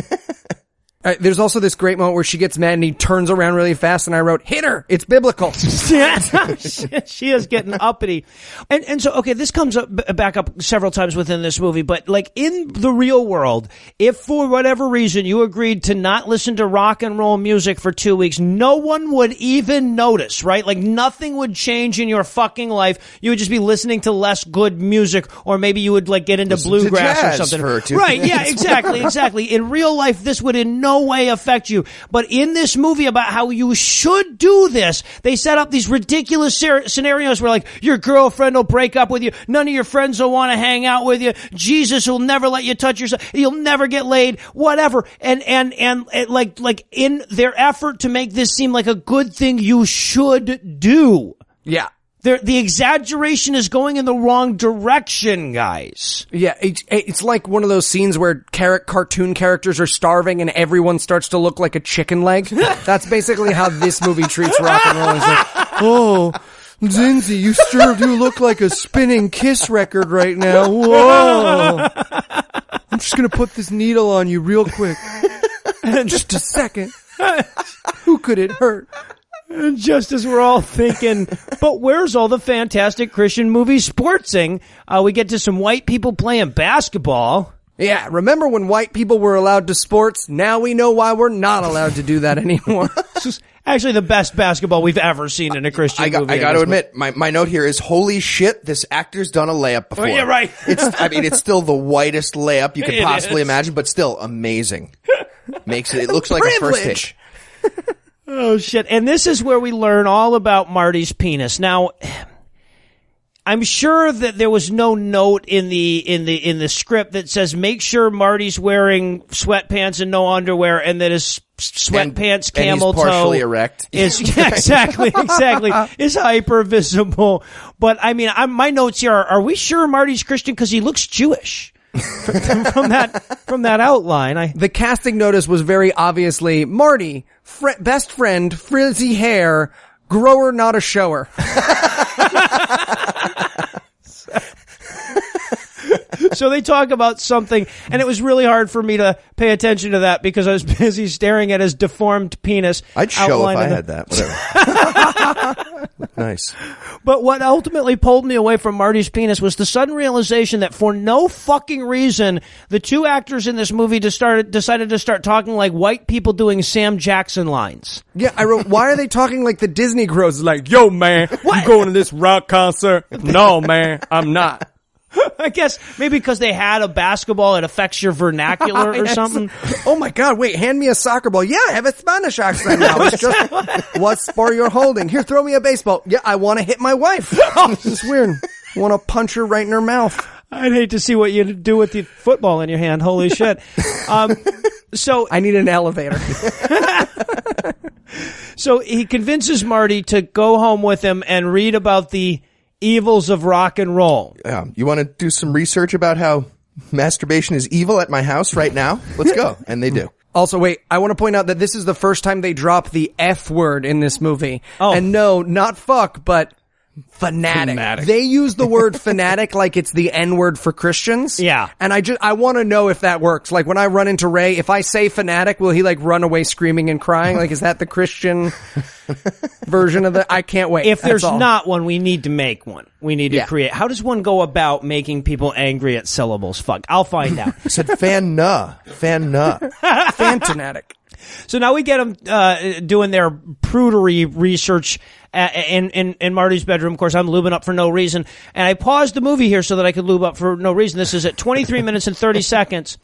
There's also this great moment where she gets mad and he turns around really fast and I wrote, hit her! It's biblical. She is getting uppity. And so, okay, this comes back up several times within this movie, but like in the real world, if for whatever reason you agreed to not listen to rock and roll music for 2 weeks, no one would even notice, right? Like nothing would change in your fucking life. You would just be listening to less good music, or maybe you would like get into bluegrass or something. Right, yeah, exactly. In real life, this would in no way affect you. But in this movie about how you should do this, they set up these ridiculous scenarios where like your girlfriend will break up with you, none of your friends will want to hang out with you, Jesus will never let you touch yourself, you'll never get laid, whatever. And like in their effort to make this seem like a good thing you should do. Yeah. The exaggeration is going in the wrong direction, guys. Yeah, it's like one of those scenes where cartoon characters are starving and everyone starts to look like a chicken leg. That's basically how this movie treats rock and roll. It's like, oh, Zinzi, you sure do look like a spinning Kiss record right now. Whoa. I'm just going to put this needle on you real quick. Just a second. Who could it hurt? And just as we're all thinking, but where's all the fantastic Christian movie sportsing? We get to some white people playing basketball. Yeah, remember when white people were allowed to sports? Now we know why we're not allowed to do that anymore. This is actually the best basketball we've ever seen in a Christian movie. I got to admit, my note here is, holy shit, this actor's done a layup before. Oh, yeah, right. It's still the whitest layup you could possibly imagine, but still amazing. It looks like a first take. Oh, shit. And this is where we learn all about Marty's penis. Now, I'm sure that there was no note in the script that says make sure Marty's wearing sweatpants and no underwear, and that his sweatpants camel toe and he's partially erect. Exactly is hyper visible. But I mean, my notes here are we sure Marty's Christian because he looks Jewish? from that outline, the casting notice was very obviously Marty, best friend, frizzy hair, grower, not a shower. So they talk about something, and it was really hard for me to pay attention to that because I was busy staring at his deformed penis. I'd show if I had that. Whatever. Nice. But what ultimately pulled me away from Marty's penis was the sudden realization that for no fucking reason, the two actors in this movie decided to start talking like white people doing Sam Jackson lines. Yeah, I wrote, why are they talking like the Disney crows? Like, yo, man, you going to this rock concert? No, man, I'm not. I guess maybe because they had a basketball, it affects your vernacular or something. Oh my God, wait, hand me a soccer ball. Yeah, I have a Spanish accent now. It's just, what sport you're holding? Here, throw me a baseball. Yeah, I want to hit my wife. Oh, this is weird. I want to punch her right in her mouth. I'd hate to see what you do with the football in your hand. Holy shit. So I need an elevator. So he convinces Marty to go home with him and read about the evils of rock and roll. Yeah. You want to do some research about how masturbation is evil at my house right now? Let's go. And they do. Also, wait, I want to point out that this is the first time they drop the F word in this movie. Oh. And no, not fuck, but fanatic. They use the word fanatic like it's the N-word for Christians. Yeah. And I want to know if that works. Like when I run into Ray, if I say fanatic, will he like run away screaming and crying? Like, is that the Christian version of the? I can't wait. If there's not one, we need to make one. We need to create. How does one go about making people angry at syllables? Fuck. I'll find out. I said Fanatic. So now we get them doing their prudery research in Marty's bedroom. Of course, I'm lubing up for no reason. And I paused the movie here so that I could lube up for no reason. This is at 23 minutes and 30 seconds.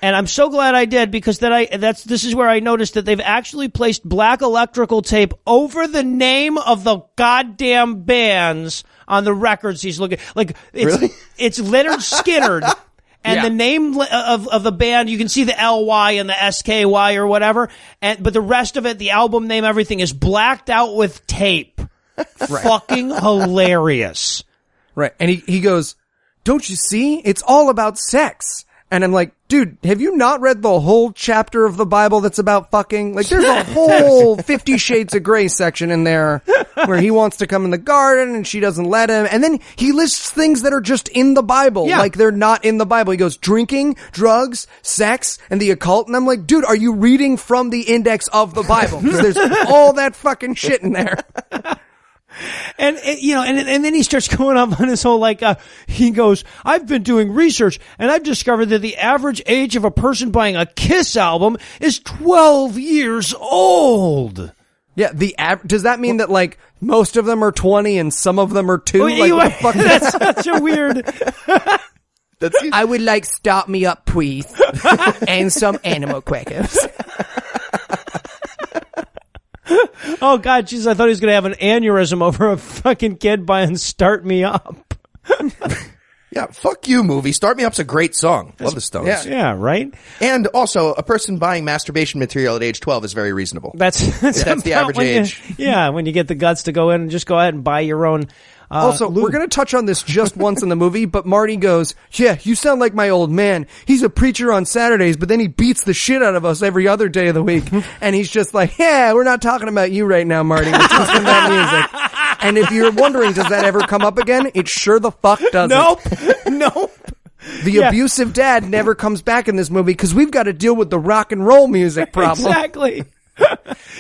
And I'm so glad I did, because this is where I noticed that they've actually placed black electrical tape over the name of the goddamn bands on the records he's looking. Like, it's Leonard Skinnerd. And the name of the band, you can see the LY and the SKY or whatever. But the rest of it, the album name, everything is blacked out with tape. Fucking hilarious. Right. And he goes, don't you see? It's all about sex. And I'm like, dude, have you not read the whole chapter of the Bible that's about fucking? Like, there's a whole 50 Shades of Grey section in there where he wants to come in the garden and she doesn't let him. And then he lists things that are just in the Bible. Yeah. Like, they're not in the Bible. He goes, drinking, drugs, sex, and the occult. And I'm like, dude, are you reading from the index of the Bible? Because there's all that fucking shit in there. And then he starts going up on his whole, like, he goes, I've been doing research and I've discovered that the average age of a person buying a Kiss album is 12 years old. Yeah, does that mean that, like, most of them are 20 and some of them are 2? Like, what the fuck? That's such a weird... I would like Stop Me Up, please. And some animal crackers. Oh, God, jeez, I thought he was going to have an aneurysm over a fucking kid buying Start Me Up. Yeah, fuck you, movie. Start Me Up's a great song. Love the Stones. Yeah, right? And also, a person buying masturbation material at age 12 is very reasonable. That's the average age. When you get the guts to go in and just go ahead and buy your own... Also, we're going to touch on this just once in the movie, but Marty goes, yeah, you sound like my old man. He's a preacher on Saturdays, but then he beats the shit out of us every other day of the week. And he's just like, yeah, we're not talking about you right now, Marty. We're talking about music. And if you're wondering, does that ever come up again? It sure the fuck doesn't. Nope. The abusive dad never comes back in this movie because we've got to deal with the rock and roll music problem. Exactly.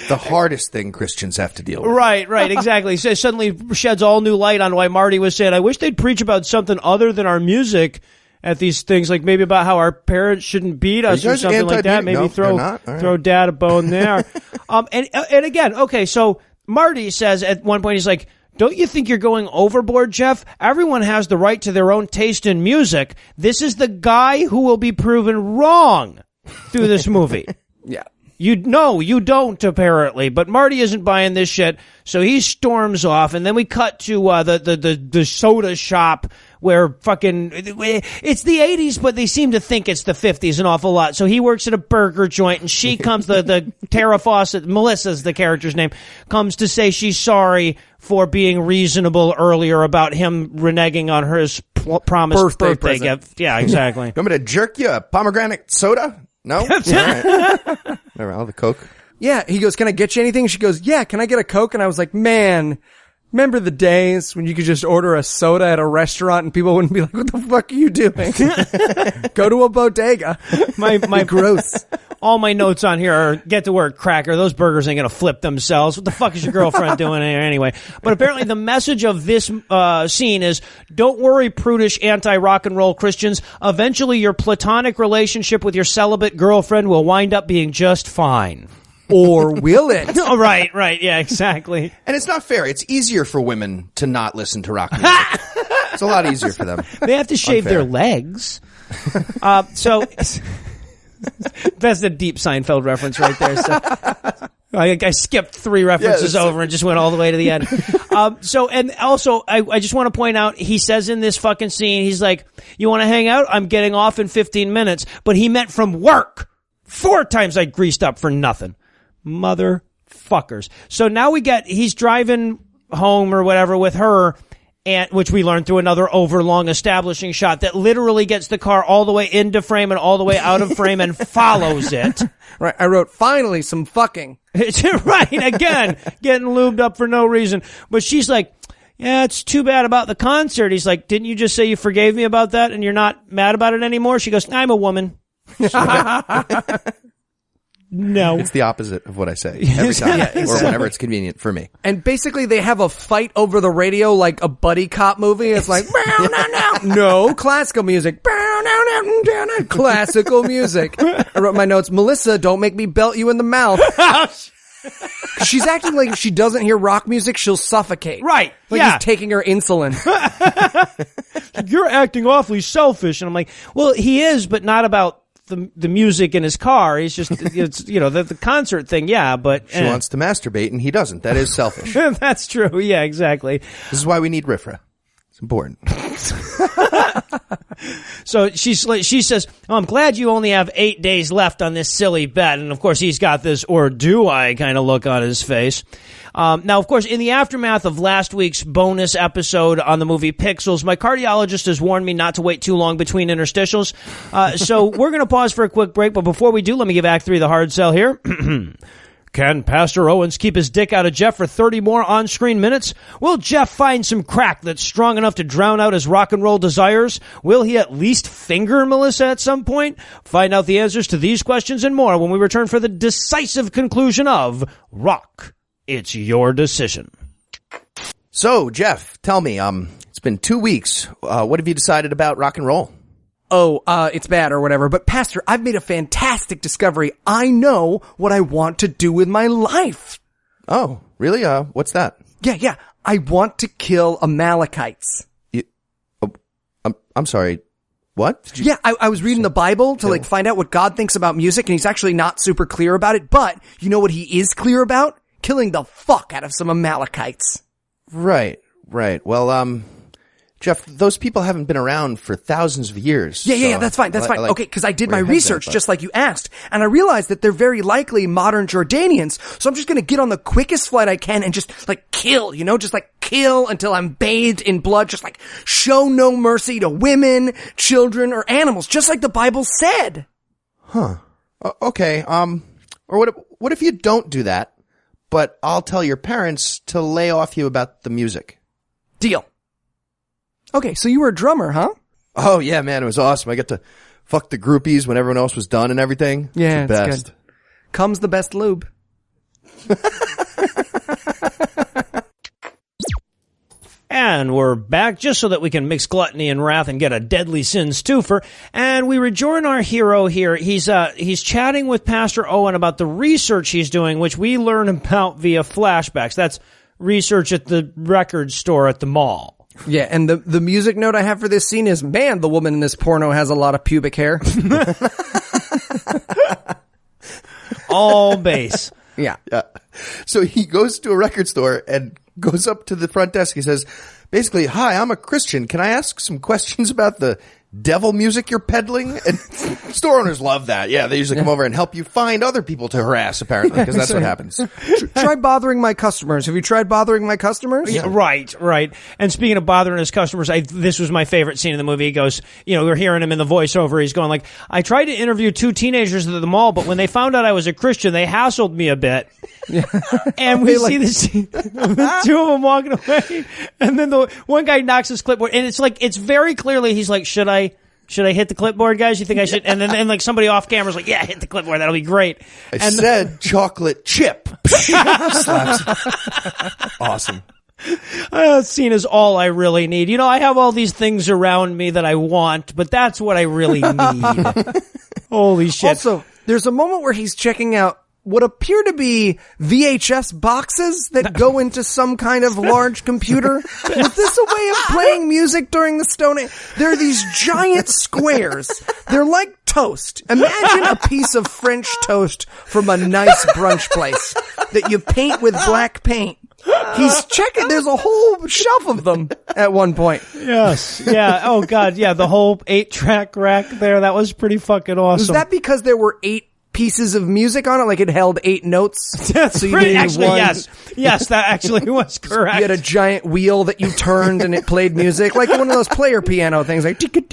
The hardest thing Christians have to deal with. Right, exactly. So suddenly sheds all new light on why Marty was saying, I wish they'd preach about something other than our music at these things, like maybe about how our parents shouldn't beat us or something like that. Maybe throw dad a bone there. And again, okay, so Marty says at one point, he's like, don't you think you're going overboard, Jeff? Everyone has the right to their own taste in music. This is the guy who will be proven wrong through this movie. Yeah. You don't, apparently. But Marty isn't buying this shit, so he storms off, and then we cut to the soda shop where fucking... It's the 80s, but they seem to think it's the 50s an awful lot. So he works at a burger joint, and she comes, the Tara Fawcett, Melissa's the character's name, comes to say she's sorry for being reasonable earlier about him reneging on his promised birthday gift. Yeah, exactly. You want me to jerk you a pomegranate soda? No? All right. I'll have a Coke. Yeah, he goes, can I get you anything? She goes, yeah, can I get a Coke? And I was like, man, remember the days when you could just order a soda at a restaurant and people wouldn't be like, what the fuck are you doing? Go to a bodega. My gross. All my notes on here are, get to work, cracker. Those burgers ain't going to flip themselves. What the fuck is your girlfriend doing here anyway? But apparently the message of this scene is, don't worry, prudish anti-rock and roll Christians. Eventually your platonic relationship with your celibate girlfriend will wind up being just fine. Or will it? Oh, right. Yeah, exactly. And it's not fair. It's easier for women to not listen to rock music. It's a lot easier for them. They have to shave their legs. So... That's a deep Seinfeld reference right there. So I skipped 3 references over and just went all the way to the end. And also, I just want to point out, he says in this fucking scene, he's like, you want to hang out? I'm getting off in 15 minutes. But he meant from work. 4 times I greased up for nothing. Motherfuckers. So now he's driving home or whatever with her, and which we learned through another overlong establishing shot that literally gets the car all the way into frame and all the way out of frame and follows it. Right. I wrote, finally, some fucking. Right. Again, getting lubed up for no reason. But she's like, yeah, it's too bad about the concert. He's like, didn't you just say you forgave me about that and you're not mad about it anymore? She goes, I'm a woman. No. It's the opposite of what I say every time, or whenever it's convenient for me. And basically they have a fight over the radio like a buddy cop movie. It's like, no, classical music. Classical music. I wrote my notes, Melissa, don't make me belt you in the mouth. She's acting like if she doesn't hear rock music, she'll suffocate. Right. Like he's taking her insulin. You're acting awfully selfish. And I'm like, well, he is, but not about the music in his car. He's just, it's, the concert thing, yeah, but... She wants to masturbate, and he doesn't. That is selfish. That's true, yeah, exactly. This is why we need RIFRA. It's important. So she says, I'm glad you only have 8 days left on this silly bet. And, of course, he's got this, or do I, kind of look on his face. Now, of course, in the aftermath of last week's bonus episode on the movie Pixels, my cardiologist has warned me not to wait too long between interstitials. So we're going to pause for a quick break. But before we do, let me give Act 3 the hard sell here. Can Pastor Owens keep his dick out of Jeff for 30 more on-screen minutes? Will Jeff find some crack that's strong enough to drown out his rock and roll desires? Will he at least finger Melissa at some point? Find out the answers to these questions and more when we return for the decisive conclusion of Rock, It's Your Decision. So, Jeff, tell me, it's been 2 weeks. What have you decided about rock and roll? It's bad or whatever. But Pastor, I've made a fantastic discovery. I know what I want to do with my life. Oh, really? What's that? Yeah. I want to kill Amalekites. I'm sorry. What? Yeah, I was reading the Bible to find out what God thinks about music, and he's actually not super clear about it. But you know what he is clear about? Killing the fuck out of some Amalekites. Right. Well, Jeff, those people haven't been around for thousands of years. Yeah, that's fine. Okay, because I did my research just like you asked, and I realized that they're very likely modern Jordanians, so I'm just gonna get on the quickest flight I can and just, kill, kill until I'm bathed in blood, just, show no mercy to women, children, or animals, just like the Bible said. Huh. Okay, or what if you don't do that, but I'll tell your parents to lay off you about the music? Deal. Okay, so you were a drummer, huh? Oh, yeah, man, it was awesome. I got to fuck the groupies when everyone else was done and everything. Yeah, it's the best. Good. Comes the best lube. And we're back just so that we can mix gluttony and wrath and get a deadly sins twofer. And we rejoin our hero here. He's chatting with Pastor Owen about the research he's doing, which we learn about via flashbacks. That's research at the record store at the mall. Yeah, and the music note I have for this scene is, man, the woman in this porno has a lot of pubic hair. All bass. Yeah. So he goes to a record store and goes up to the front desk. He says, basically, hi, I'm a Christian. Can I ask some questions about the devil music you're peddling? And store owners love that. Yeah, they usually come over and help you find other people to harass, apparently, because that's what happens. Try bothering my customers. Have you tried bothering my customers? Yeah, right. And speaking of bothering his customers, this was my favorite scene in the movie. He goes, we're hearing him in the voiceover. He's going I tried to interview 2 teenagers at the mall, but when they found out I was a Christian, they hassled me a bit. Yeah. And we see the scene of the 2 of them walking away, and then the one guy knocks his clipboard, and it's very clearly, he's like, should I hit the clipboard, guys? You think I should? And then somebody off camera's like, yeah, hit the clipboard. That'll be great. I said chocolate chip. Slaps. Awesome. That scene is all I really need. I have all these things around me that I want, but that's what I really need. Holy shit. Also, there's a moment where he's checking out what appear to be VHS boxes that go into some kind of large computer. Was this a way of playing music during the Stone Age? There are these giant squares. They're like toast. Imagine a piece of French toast from a nice brunch place that you paint with black paint. He's checking. There's a whole shelf of them at one point. Yes. Yeah. Oh, God. Yeah. The whole 8-track rack there. That was pretty fucking awesome. Was that because there were 8 pieces of music on it, like it held 8 notes? That's so you pretty, actually, yes, that actually was correct. You had a giant wheel that you turned and it played music, like one of those player piano things, like 8-bit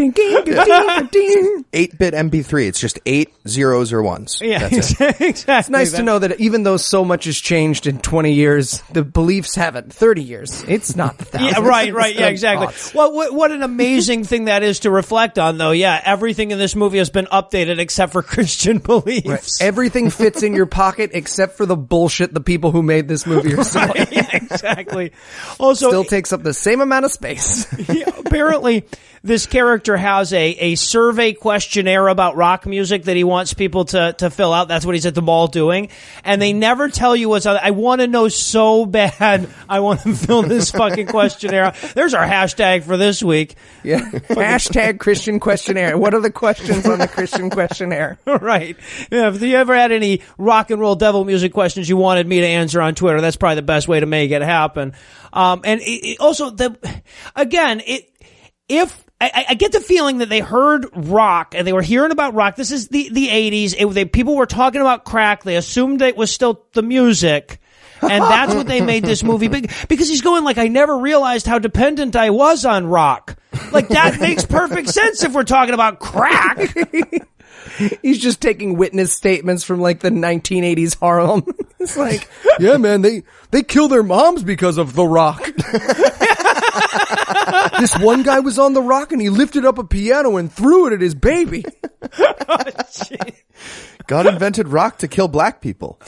MP3. It's just 8 zeros or ones. Yeah, that's it. Exactly. It's nice to know that even though so much has changed in 20 years, the beliefs haven't. 30 years, it's not thousands. Yeah, right, yeah, exactly. Well, what an amazing thing that is to reflect on, though. Yeah, everything in this movie has been updated except for Christian beliefs. lives. Everything fits in your pocket except for the bullshit the people who made this movie are selling. Yeah, exactly. Also, Still takes up the same amount of space. apparently, this character has a survey questionnaire about rock music that he wants people to fill out. That's what he's at the mall doing. And they never tell you what's on. I want to know so bad. I want to fill this fucking questionnaire. There's our hashtag for this week. Yeah. Hashtag Christian questionnaire. What are the questions on the Christian questionnaire? Right. Yeah, if you ever had any rock and roll devil music questions you wanted me to answer on Twitter, that's probably the best way to make it happen. And also, if I get the feeling that they heard rock and they were hearing about rock. This is the 80s. People were talking about crack. They assumed it was still the music. And that's what they made this movie big. Because he's going like, I never realized how dependent I was on rock. Like, that makes perfect sense if we're talking about crack. He's just taking witness statements from like the 1980s Harlem. It's like, yeah, man, they kill their moms because of the rock. This one guy was on the rock and he lifted up a piano and threw it at his baby. God invented rock to kill black people.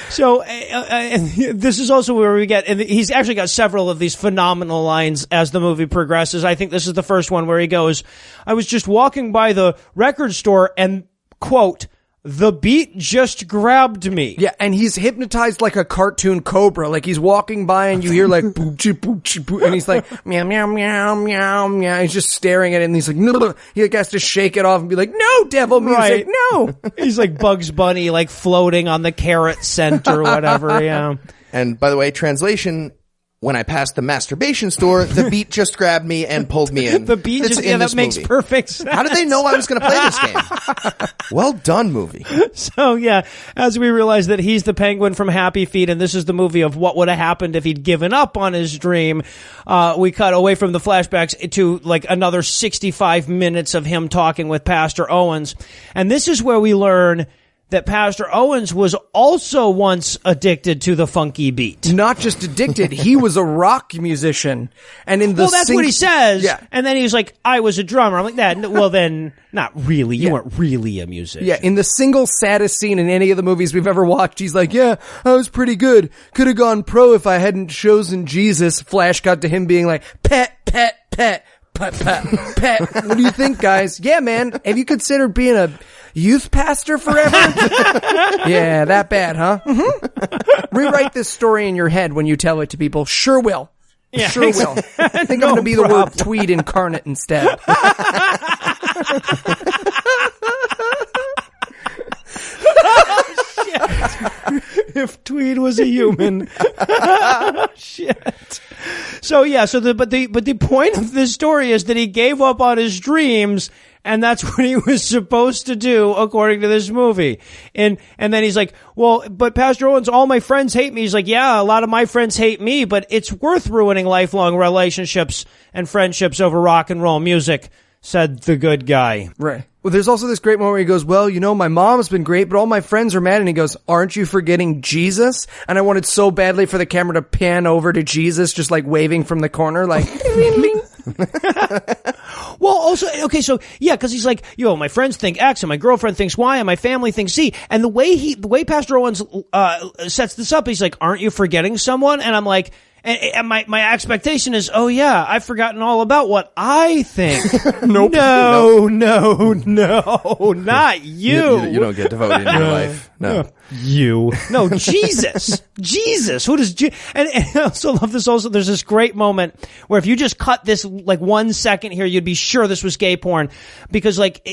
So this is also where we get, and he's actually got several of these phenomenal lines as the movie progresses. I think this is the first one where he goes, I was just walking by the record store and, quote, the beat just grabbed me. Yeah, and he's hypnotized like a cartoon cobra. Like he's walking by and you hear like boo-chee, boo-chee, boo, and he's like meow meow meow meow meow. He's just staring at it and he's like, no. He has to shake it off and be like, no, devil music, right. No. He's like Bugs Bunny, like floating on the carrot scent or whatever. Yeah. And by the way, translation. When I passed the masturbation store, the beat just grabbed me and pulled me in. The beat it's just, yeah, that makes movie. Perfect sense. How did they know I was going to play this game? Well done, movie. So, yeah, as we realize that he's the penguin from Happy Feet, and this is the movie of what would have happened if he'd given up on his dream, we cut away from the flashbacks to, like, another 65 minutes of him talking with Pastor Owens. And this is where we learn that Pastor Owens was also once addicted to the funky beat. Not just addicted, he was a rock musician. And in the Well, that's what he says. Yeah. And then he was like, I was a drummer. I'm like, that. Well, then, not really. You weren't really a musician. Yeah, in the single saddest scene in any of the movies we've ever watched, he's like, yeah, I was pretty good. Could have gone pro if I hadn't chosen Jesus. Flash cut to him being like, pet, pet, pet. Pet, pet, pet. What do you think, guys? Yeah, man. Have you considered being a youth pastor forever? Yeah, that bad, huh? Mm-hmm. Rewrite this story in your head when you tell it to people. Sure will. Yeah, sure will. I think I'm going to be the word tweed incarnate instead. If Tweed was a human. Shit. So yeah, but the point of this story is that he gave up on his dreams, and that's what he was supposed to do according to this movie. And then he's like, well, but Pastor Owens, all my friends hate me. He's like, yeah, a lot of my friends hate me, but it's worth ruining lifelong relationships and friendships over rock and roll music, said the good guy. Right. Well, there's also this great moment where he goes, well, you know, my mom's been great, but all my friends are mad. And he goes, aren't you forgetting Jesus? And I wanted so badly for the camera to pan over to Jesus, just like waving from the corner, like, Well, also, okay, so, yeah, because he's like, yo, my friends think X, and my girlfriend thinks Y, and my family thinks Z. And the way Pastor Owens sets this up, he's like, aren't you forgetting someone? And I'm like, and my expectation is, oh yeah, I've forgotten all about what I think. Nope. No, not you. You don't get devoted in your life. No. You. No, Jesus. Jesus. Who does and I also love this also. There's this great moment where if you just cut this like 1 second here, you'd be sure this was gay porn. Because like,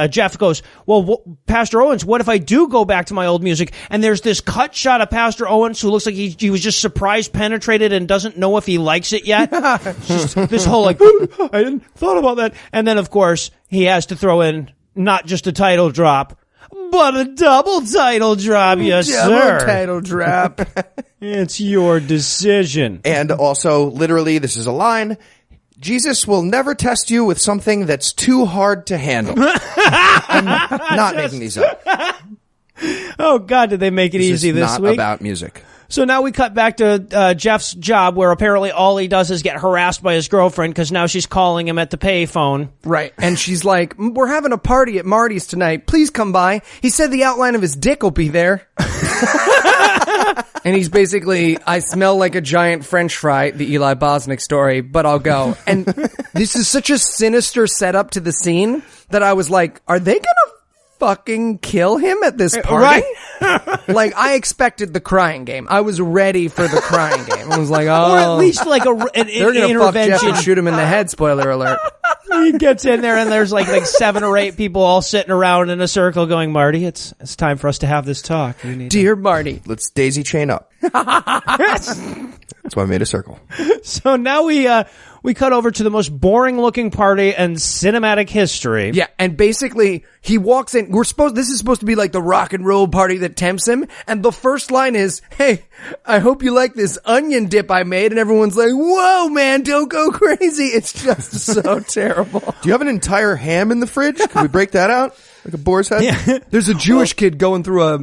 Jeff goes, well, Pastor Owens, what if I do go back to my old music? And there's this cut shot of Pastor Owens who looks like he was just surprise penetrated and doesn't know if he likes it yet. Just this whole like, I didn't thought about that. And then of course he has to throw in not just a title drop, but a double title drop, yes, sir. Double title drop. It's your decision. And also, literally, this is a line. Jesus will never test you with something that's too hard to handle. I'm not making these up. Oh, God, did they make it easy this not week? About music. So now we cut back to Jeff's job, where apparently all he does is get harassed by his girlfriend because now she's calling him at the payphone. Right. And she's like, we're having a party at Marty's tonight. Please come by. He said the outline of his dick will be there. And he's basically, I smell like a giant French fry, the Eli Bosnick story, but I'll go. And this is such a sinister setup to the scene that I was like, are they gonna fucking kill him at this party? Right. Like, I expected the crying game. I was ready for the crying game. I was like, oh. Or at least like an they're gonna fuck Jeff intervention. and shoot him in the head, spoiler alert. He gets in there and there's like 7 or 8 people all sitting around in a circle going, Marty, it's time for us to have this talk. Dear Marty. Let's daisy chain up. That's why I made a circle. So now we cut over to the most boring looking party in cinematic history. Yeah, and basically he walks in. This is supposed to be like the rock and roll party that tempts him. And the first line is, "Hey, I hope you like this onion dip I made." And everyone's like, "Whoa, man, don't go crazy." It's just so terrible. Do you have an entire ham in the fridge? Can we break that out? Like a boar's head? Yeah. There's a Jewish kid going through a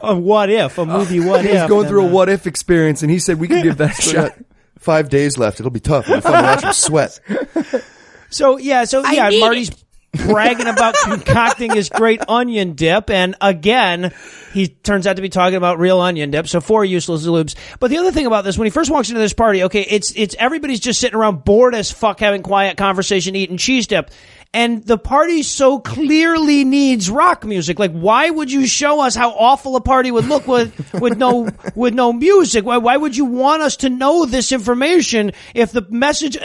A what if, a movie what if. He's going through a what if experience, and he said we could give that a shot. 5 days left. It'll be tough. It'll be fun to watch him sweat. So Marty's bragging about concocting his great onion dip, and again, he turns out to be talking about real onion dip. So 4 useless loops. But the other thing about this, when he first walks into this party, okay, it's everybody's just sitting around bored as fuck, having quiet conversation, eating cheese dip. And the party so clearly needs rock music. Like, why would you show us how awful a party would look with no music? Why would you want us to know this information if the message?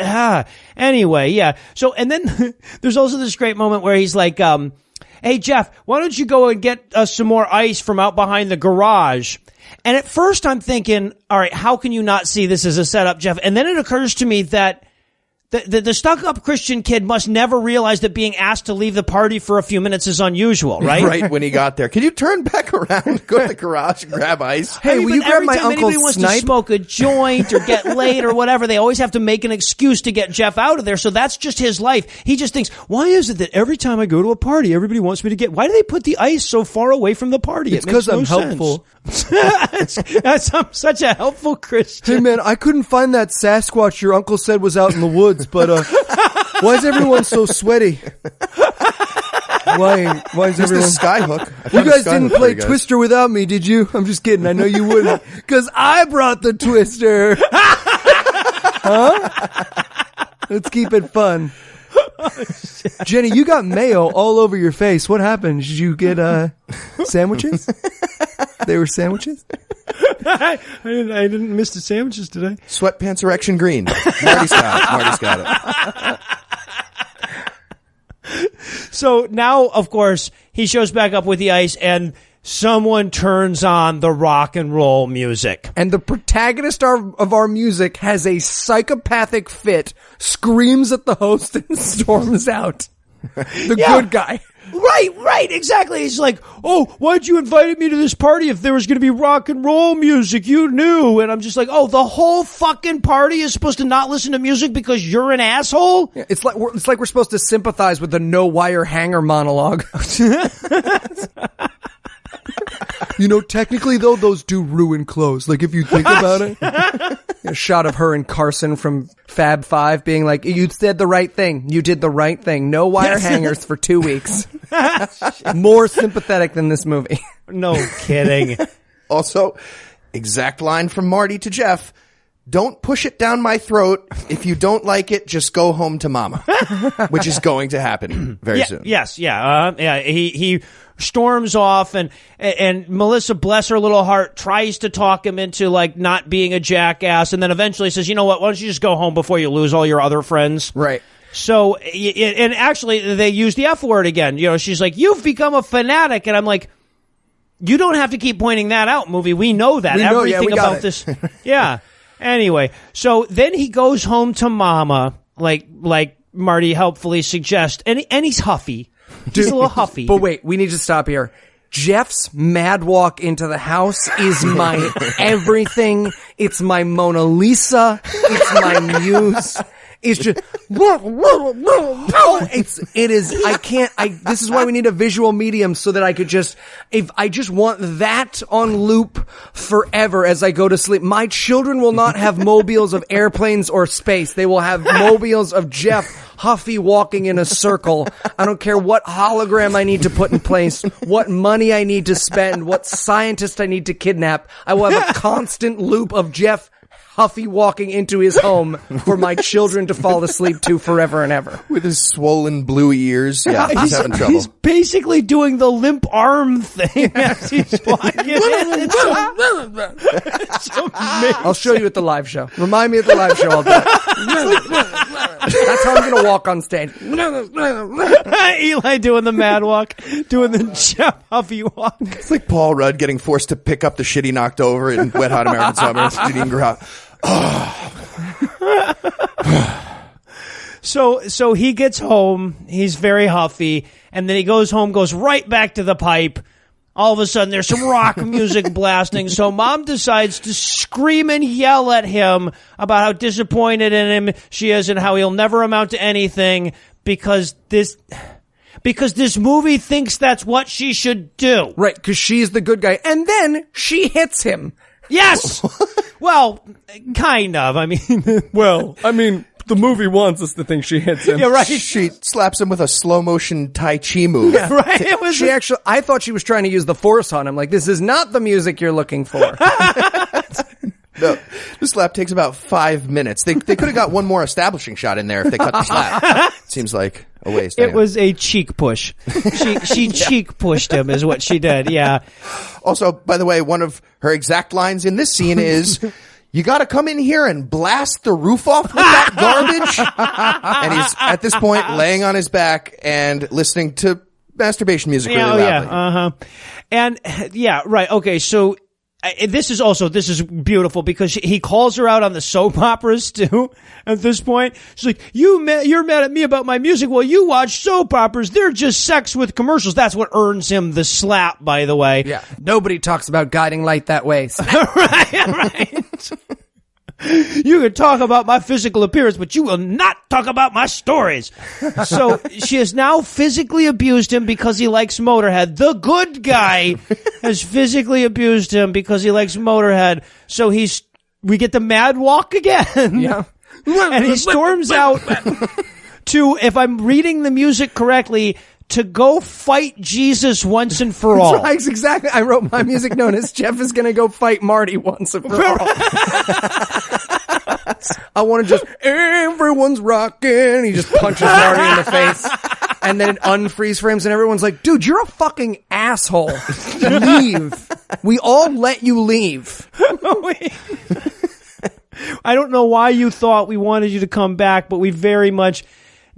Anyway, yeah. So, and then there's also this great moment where he's like, "Hey Jeff, why don't you go and get us some more ice from out behind the garage?" And at first I'm thinking, all right, how can you not see this as a setup, Jeff? And then it occurs to me that the stuck-up Christian kid must never realize that being asked to leave the party for a few minutes is unusual, right? Right when he got there. Can you turn back around, go to the garage and grab ice? Hey, will you grab my Uncle anybody wants to smoke a joint or get late or whatever, they always have to make an excuse to get Jeff out of there. So that's just his life. He just thinks, why is it that every time I go to a party, everybody wants me to get... Why do they put the ice so far away from the party? It's because I'm helpful. I'm such a helpful Christian. Hey man, I couldn't find that Sasquatch your uncle said was out in the woods, but why is everyone so sweaty? Why is everyone... Skyhook. You guys didn't play Twister without me, did you? I'm just kidding. I know you wouldn't. Because I brought the Twister. Huh? Let's keep it fun. Jenny, you got mayo all over your face. What happened? Did you get sandwiches? They were sandwiches? I didn't miss the sandwiches today. Sweatpants erection green. Marty's got it. So now, of course, he shows back up with the ice and someone turns on the rock and roll music. And the protagonist of our music has a psychopathic fit, screams at the host, and storms out. The good guy. Right, exactly. He's like, "Oh, why'd you invite me to this party if there was going to be rock and roll music? You knew." And I'm just like, "Oh, the whole fucking party is supposed to not listen to music because you're an asshole?" Yeah, it's like we're supposed to sympathize with the no wire hanger monologue. You know, technically though, those do ruin clothes. Like if you think about it. A shot of her and Carson from Fab 5 being like, "You said the right thing. You did the right thing. No wire hangers for 2 weeks." More sympathetic than this movie. No kidding. Also, exact line from Marty to Jeff. "Don't push it down my throat. If you don't like it, just go home to mama." Which is going to happen very soon. Yes, yeah. He storms off and Melissa, bless her little heart, tries to talk him into like not being a jackass, and then eventually says, "You know what, why don't you just go home before you lose all your other friends?" Right. So, and actually they use the F word again. You know, she's like, "You've become a fanatic," and I'm like, you don't have to keep pointing that out, movie. We know that. Everything about this. Yeah. Anyway, so then he goes home to mama, like Marty helpfully suggests, and he's huffy. He's a little huffy. But wait, we need to stop here. Jeff's mad walk into the house is my everything. It's my Mona Lisa. It's my muse. It's just, this is why we need a visual medium so that I could if I just want that on loop forever as I go to sleep. My children will not have mobiles of airplanes or space. They will have mobiles of Jeff Huffy walking in a circle. I don't care what hologram I need to put in place, what money I need to spend, what scientist I need to kidnap. I will have a constant loop of Jeff Huffy walking into his home for my children to fall asleep to forever and ever. With his swollen blue ears. Yeah, he's having trouble. He's basically doing the limp arm thing as he's walking in. It's so amazing. I'll show you at the live show. Remind me at the live show. I'll do it. That's how I'm going to walk on stage. Eli doing the mad walk, doing the Jeff Huffy walk. It's like Paul Rudd getting forced to pick up the shit he knocked over in Wet Hot American Summer. Janine Garot. So he gets home, he's very huffy, and then he goes home, goes right back to the pipe. All of a sudden, there's some rock music blasting, so Mom decides to scream and yell at him about how disappointed in him she is and how he'll never amount to anything because this movie thinks that's what she should do. Right, because she's the good guy. And then she hits him. Yes! Well, kind of. I mean, the movie wants us to think she hits him. Yeah, right. She slaps him with a slow motion Tai Chi move. Yeah, right. It was I thought she was trying to use the Force on him. Like, this is not the music you're looking for. No, the slap takes about 5 minutes. They could have got one more establishing shot in there if they cut the slap. Seems like a waste. It was a cheek push. She cheek pushed him is what she did. Yeah. Also, by the way, one of her exact lines in this scene is, "You got to come in here and blast the roof off with that garbage." And he's at this point laying on his back and listening to masturbation music really loudly. Yeah, and yeah, right. Okay, so this is beautiful because he calls her out on the soap operas too. At this point, she's like, you're mad at me about my music. Well, you watch soap operas. They're just sex with commercials. That's what earns him the slap, by the way. Yeah. Nobody talks about guiding light that way. right. You can talk about my physical appearance, but you will not talk about my stories. So she has now physically abused him because he likes Motorhead. The good guy has physically abused him because he likes Motorhead. So we get the mad walk again. Yeah. And he storms out to, if I'm reading the music correctly, to go fight Jesus once and for all. That's exactly. I wrote my music note as Jeff is going to go fight Marty once and for all. I want to everyone's rocking. He just punches Marty in the face. And then it unfreeze frames and everyone's like, dude, you're a fucking asshole. Leave. We all let you leave. I don't know why you thought we wanted you to come back, but we very much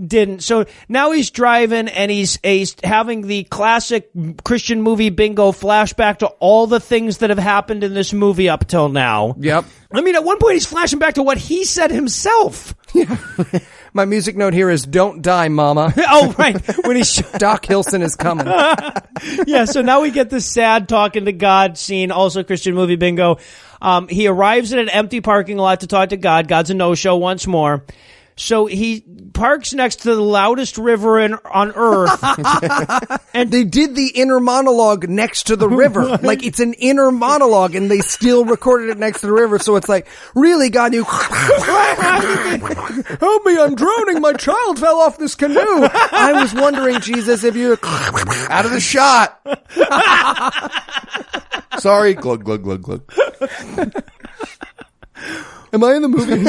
didn't. So now he's driving and he's having the classic Christian movie bingo flashback to all the things that have happened in this movie up till now. Yep. I mean, at one point he's flashing back to what he said himself. Yeah. My music note here is "Don't die, Mama." Oh, right. When Doc Hilson is coming. Yeah. So now we get the sad talking to God scene. Also Christian movie bingo. He arrives at an empty parking lot to talk to God. God's a no-show once more. So he parks next to the loudest river on earth. And they did the inner monologue next to the river. Like, it's an inner monologue, and they still recorded it next to the river. So it's like, really, God, you... Help me, I'm drowning. My child fell off this canoe. I was wondering, Jesus, if you... Out of the shot. Sorry. Glug, glug, glug, glug. Am I in the movie?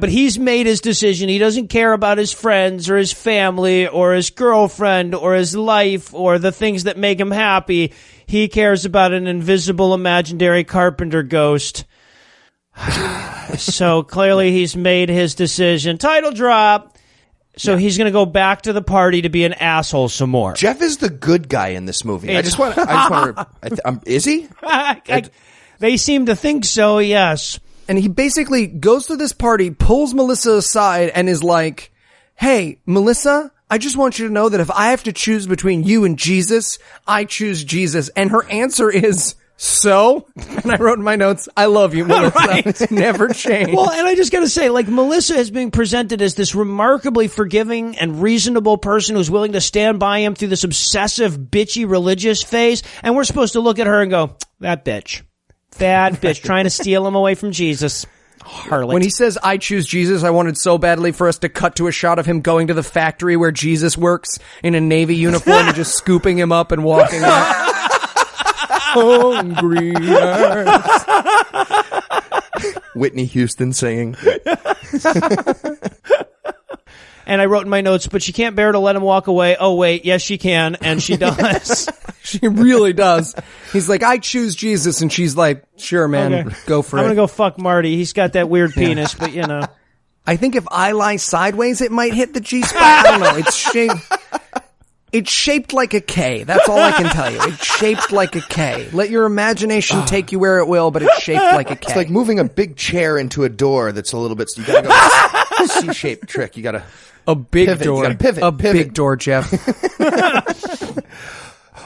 But he's made his decision. He doesn't care about his friends or his family or his girlfriend or his life or the things that make him happy. He cares about an invisible imaginary carpenter ghost. So clearly he's made his decision. Title drop. So he's going to go back to the party to be an asshole some more. Jeff is the good guy in this movie. I just want to, is he? They seem to think so, yes. And he basically goes to this party, pulls Melissa aside, and is like, hey, Melissa, I just want you to know that if I have to choose between you and Jesus, I choose Jesus. And her answer is, So? And I wrote in my notes, I love you, Melissa. Right. Never change. Well, and I just got to say, like, Melissa has been presented as this remarkably forgiving and reasonable person who's willing to stand by him through this obsessive, bitchy religious phase. And we're supposed to look at her and go, that bitch. That bitch trying to steal him away from Jesus. Harlot. When he says, I choose Jesus, I wanted so badly for us to cut to a shot of him going to the factory where Jesus works in a Navy uniform and just scooping him up and walking out. Hungry earth. Whitney Houston singing. And I wrote in my notes, but she can't bear to let him walk away. Oh, wait, yes, she can, and she does. She really does. He's like, I choose Jesus, and she's like, sure, man, Okay. go for it. I'm going to go fuck Marty. He's got that weird penis, but you know. I think if I lie sideways, it might hit the G-spot. I don't know. It's shaped like a K. That's all I can tell you. It's shaped like a K. Let your imagination take you where it will, but it's shaped like a K. It's like moving a big chair into a door that's a little bit, so you gotta go C-shaped trick. You gotta a big pivot. door. You gotta pivot. A pivot. big door, Jeff.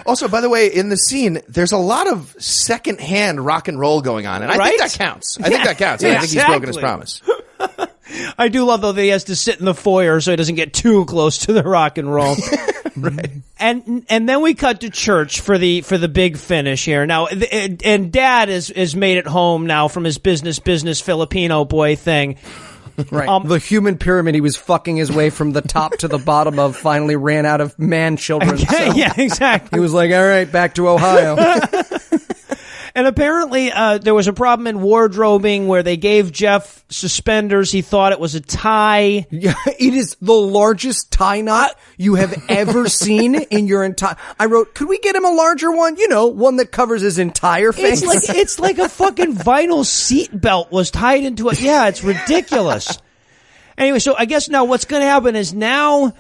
Also, by the way, in the scene, there's a lot of secondhand rock and roll going on, and I think that counts. I think that counts. I think he's broken his promise. I do love, though, that he has to sit in the foyer so he doesn't get too close to the rock and roll. Right. And then we cut to church for the big finish here. Now, and Dad is made it home now from his business Filipino boy thing. Right. The human pyramid he was fucking his way from the top to the bottom of finally ran out of man children. So Yeah, exactly. he was like, all right, back to Ohio. And apparently there was a problem in wardrobing where they gave Jeff suspenders. He thought it was a tie. Yeah, it is the largest tie knot you have ever seen in your entire... I wrote, could we get him a larger one? You know, one that covers his entire face. It's like a fucking vinyl seat belt was tied into it. Yeah, it's ridiculous. Anyway, so I guess now what's going to happen is now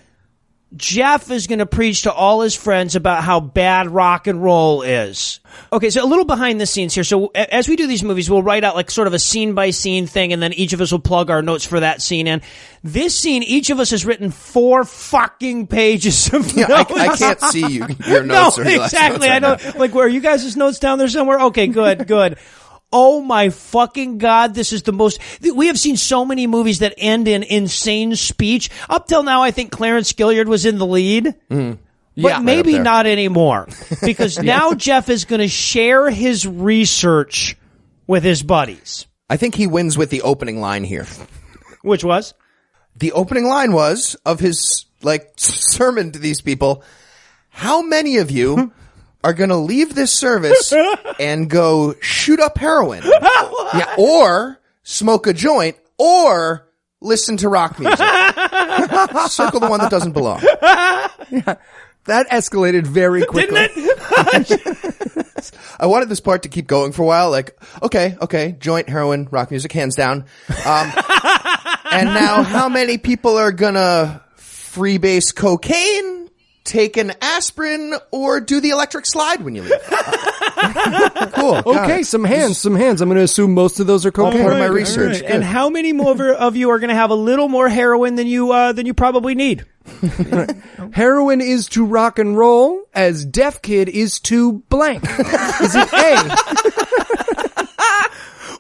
Jeff is going to preach to all his friends about how bad rock and roll is. Okay, so a little behind the scenes here. So as we do these movies, we'll write out like sort of a scene by scene thing, and then each of us will plug our notes for that scene in. This scene, each of us has written 4 fucking pages of notes. I can't see your notes. No, or your exactly. notes I don't, like, where are you guys' notes down there somewhere? Okay, good. Oh my fucking God, this is the most... We have seen so many movies that end in insane speech. Up till now, I think Clarence Gilliard was in the lead. Mm. But maybe right not anymore. Because now Jeff is going to share his research with his buddies. I think he wins with the opening line here. Which was? The opening line was, of his, sermon to these people, how many of you are going to leave this service and go shoot up heroin, or smoke a joint, or listen to rock music? Circle the one that doesn't belong. Yeah, that escalated very quickly. Didn't it? I wanted this part to keep going for a while. Okay, joint, heroin, rock music, hands down. And now how many people are going to freebase cocaine, take an aspirin, or do the electric slide when you leave? Cool. Okay, some hands. I'm going to assume most of those are cocaine. Part of my research. Right. And how many more of you are going to have a little more heroin than you probably need? Heroin is to rock and roll as Deaf Kid is to blank. Is it A?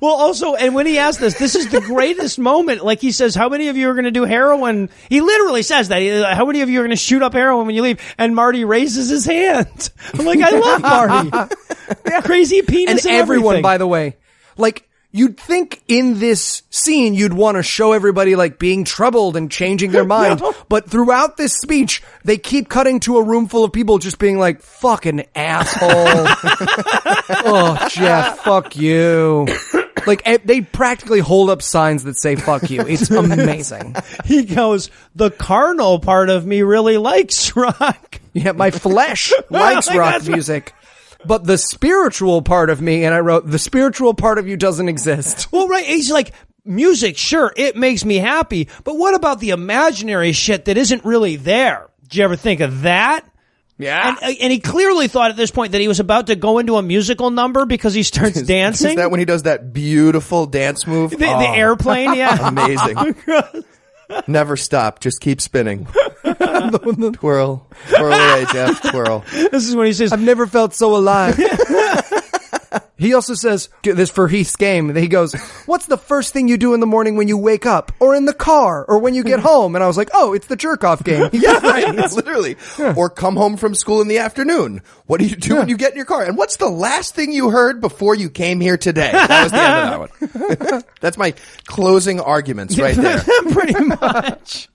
Well, also, and when he asked this is the greatest moment. Like he says, how many of you are going to do heroin? He literally says that. How many of you are going to shoot up heroin when you leave? And Marty raises his hand. I'm like, I love Marty. Crazy penis and everyone, everything. by the way, you'd think in this scene you'd want to show everybody being troubled and changing their mind. No. But throughout this speech, they keep cutting to a room full of people just being like, fucking asshole. Oh, Jeff, fuck you. They practically hold up signs that say fuck you. It's amazing. He goes, the carnal part of me really likes rock. Yeah, my flesh likes rock music. But the spiritual part of me, and I wrote, the spiritual part of you doesn't exist. Well, right. He's like, music, sure, it makes me happy. But what about the imaginary shit that isn't really there? Did you ever think of that? Yeah. And he clearly thought at this point that he was about to go into a musical number because he starts dancing. Is that when he does that beautiful dance move? The airplane, yeah. Amazing. Never stop. Just keep spinning. Twirl. Twirl away, Jeff. Twirl. This is when he says, I've never felt so alive. He also says, this for Heath's game, he goes, what's the first thing you do in the morning when you wake up, or in the car, or when you get home? And I was like, oh, it's the jerk-off game. Yeah, right, literally. Yeah. Or come home from school in the afternoon. What do you do when you get in your car? And what's the last thing you heard before you came here today? That was the end of that one. That's my closing arguments right there. Pretty much.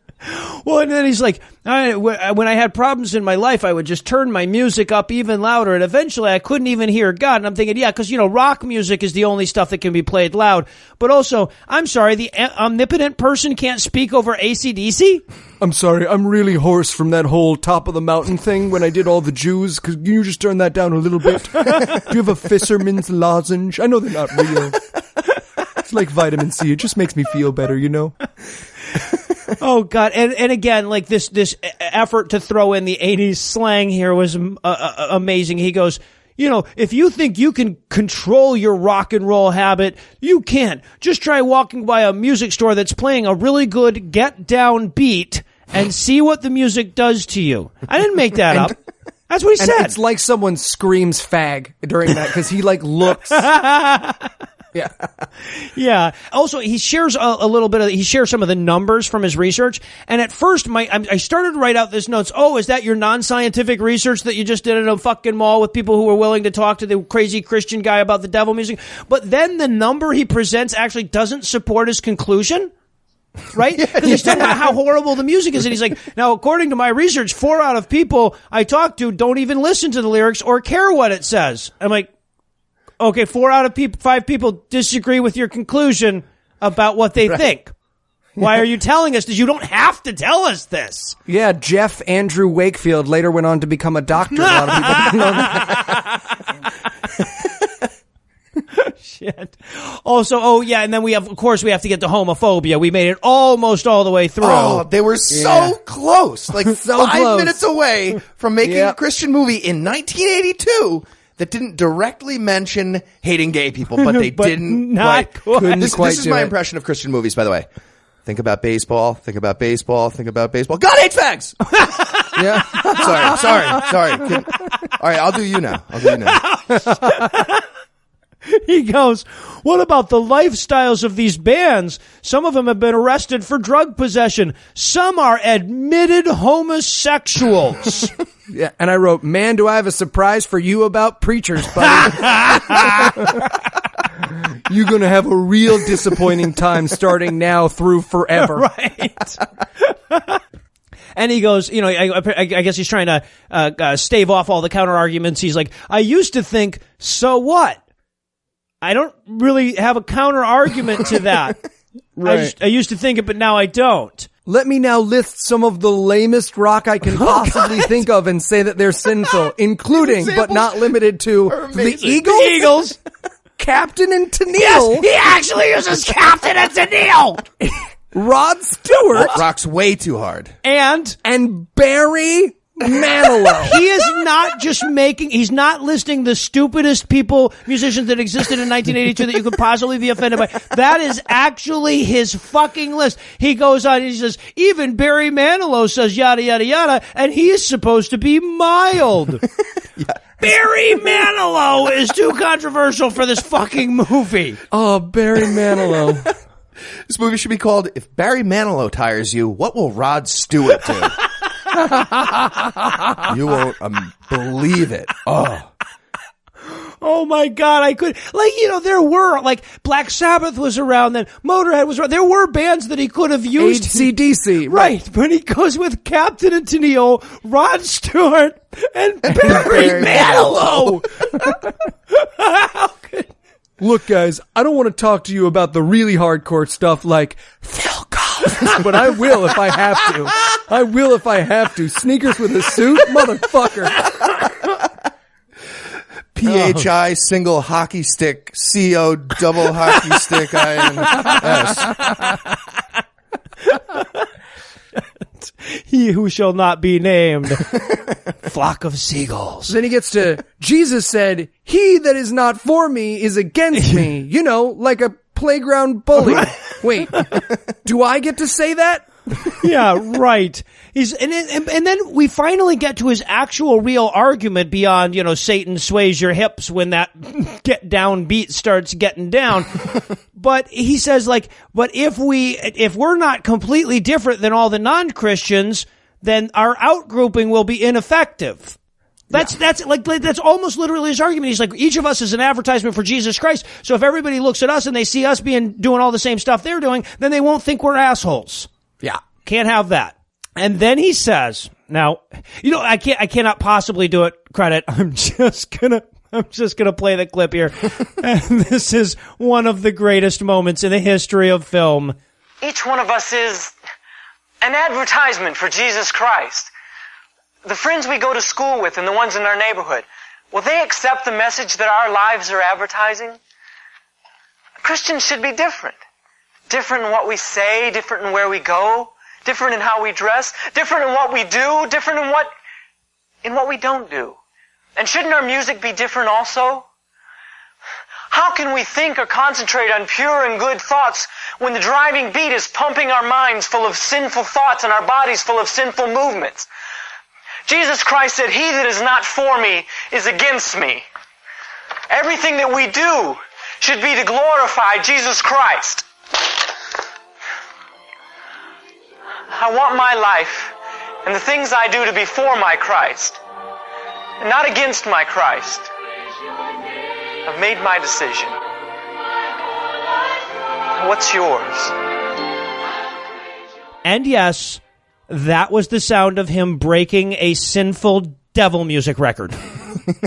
Well, and then he's like, when I had problems in my life, I would just turn my music up even louder, and eventually I couldn't even hear God. And I'm thinking, yeah, because, rock music is the only stuff that can be played loud. But also, I'm sorry, the omnipotent person can't speak over AC/DC? I'm sorry, I'm really hoarse from that whole top of the mountain thing when I did all the Jews. Can you just turn that down a little bit? Do you have a Fisherman's lozenge? I know they're not real. It's like vitamin C. It just makes me feel better, Oh God! And again, like this effort to throw in the 80s slang here was amazing. He goes, if you think you can control your rock and roll habit, you can't. Just try walking by a music store that's playing a really good get down beat and see what the music does to you. I didn't make that up. That's what he said. It's like someone screams fag during that because he looks. Yeah. Yeah. Also, he shares a little bit he shares some of the numbers from his research. And at first, I started to write out this notes. Oh, is that your non-scientific research that you just did at a fucking mall with people who were willing to talk to the crazy Christian guy about the devil music? But then the number he presents actually doesn't support his conclusion. Right? Because he's talking about how horrible the music is. And he's like, now, according to my research, 4 out of people I talk to don't even listen to the lyrics or care what it says. I'm like, okay, 4 out of 5 people disagree with your conclusion about what they think. Why are you telling us this? You don't have to tell us this. Yeah, Jeff Andrew Wakefield later went on to become a doctor. A lot of people don't know that. Shit. Also, and then we have to get to homophobia. We made it almost all the way through. Oh, they were so close. Like so 5 minutes away from making a Christian movie in 1982. That didn't directly mention hating gay people, but they didn't quite. This is my impression of Christian movies, by the way. Think about baseball, think about baseball, think about baseball. God hates fags! Yeah. Sorry. All right, I'll do you now. He goes, what about the lifestyles of these bands? Some of them have been arrested for drug possession. Some are admitted homosexuals. Yeah, and I wrote, man, do I have a surprise for you about preachers, buddy. You're going to have a real disappointing time starting now through forever. Right. And he goes, I guess he's trying to stave off all the counter arguments. He's like, I used to think, so what? I don't really have a counter argument to that. Right. I used to think it, but now I don't. Let me now list some of the lamest rock I can possibly think of and say that they're sinful, including, but not limited to, the Eagles? The Eagles. Captain and Tennille. Yes, he actually uses Captain and Tennille. Rod Stewart. Rocks way too hard. And Barry Manilow. He is not just he's not listing the stupidest musicians that existed in 1982 that you could possibly be offended by. That is actually his fucking list. He goes on and he says, even Barry Manilow says yada, yada, yada, and he is supposed to be mild. Yeah. Barry Manilow is too controversial for this fucking movie. Oh, Barry Manilow. This movie should be called, If Barry Manilow Tires You, What Will Rod Stewart Do? You won't believe it. Oh my God, I could, there were, Black Sabbath was around then, Motorhead was around, there were bands that he could have used. AC/DC. Right, but he goes with Captain and Tennille, Rod Stewart, and Barry Manilow. How could... Look, guys, I don't want to talk to you about the really hardcore stuff like Phil Collins, but I will if I have to. Sneakers with a suit? Motherfucker. PHI single hockey stick, CO double hockey stick INS. He who shall not be named. Flock of seagulls. Then he gets to, Jesus said, he that is not for me is against me. Like a playground bully. Right. Wait, do I get to say that? Yeah, right. And then we finally get to his actual real argument beyond, Satan sways your hips when that get down beat starts getting down. But he says, but if we're not completely different than all the non-Christians, then our outgrouping will be ineffective. That's almost literally his argument. He's like, each of us is an advertisement for Jesus Christ. So if everybody looks at us and they see us doing all the same stuff they're doing, then they won't think we're assholes. Yeah. Can't have that. And then he says, now, I cannot possibly do it credit. I'm just gonna play the clip here. And this is one of the greatest moments in the history of film. Each one of us is an advertisement for Jesus Christ. The friends we go to school with and the ones in our neighborhood, will they accept the message that our lives are advertising? Christians should be different. Different in what we say, different in where we go, different in how we dress, different in what we do, different in what we don't do. And shouldn't our music be different also? How can we think or concentrate on pure and good thoughts when the driving beat is pumping our minds full of sinful thoughts and our bodies full of sinful movements? Jesus Christ said, "He that is not for me is against me." Everything that we do should be to glorify Jesus Christ. I want my life and the things I do to be for my Christ and not against my Christ. I've made my decision. What's yours? And yes, that was the sound of him breaking a sinful devil music record.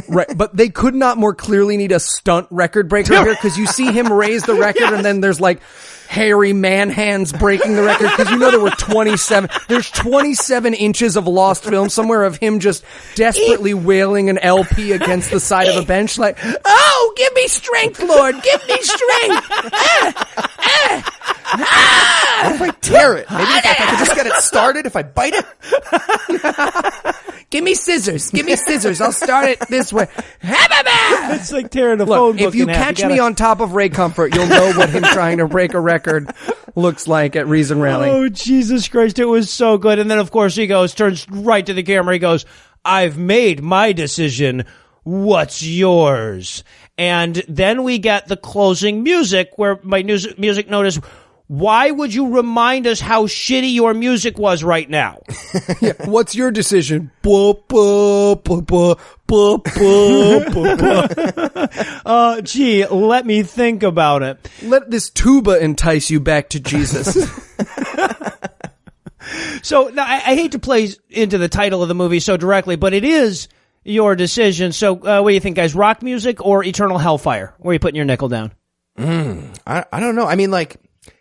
Right, but they could not more clearly need a stunt record breaker here, because you see him raise the record and then there's hairy man hands breaking the record, because there were 27 inches of lost film somewhere of him just desperately wailing an LP against the side of a bench oh, give me strength, Lord, give me strength. What if I tear it? Maybe if I could just get it started, if I bite it? Give me scissors, I'll start it this way. It's like tearing the phone book if you in half. catch me on top of Ray Comfort, you'll know what him trying to break a record looks like at Reason Rally. Oh, Jesus Christ, it was so good. And then, of course, he turns right to the camera, he goes, "I've made my decision. What's yours?" And then we get the closing music, where my music note is, "Why would you remind us how shitty your music was right now?" Yeah, what's your decision? Gee, let me think about it. Let this tuba entice you back to Jesus. So now, I hate to play into the title of the movie so directly, but it is your decision. So what do you think, guys? Rock music or Eternal Hellfire? Where are you putting your nickel down? I don't know. I mean,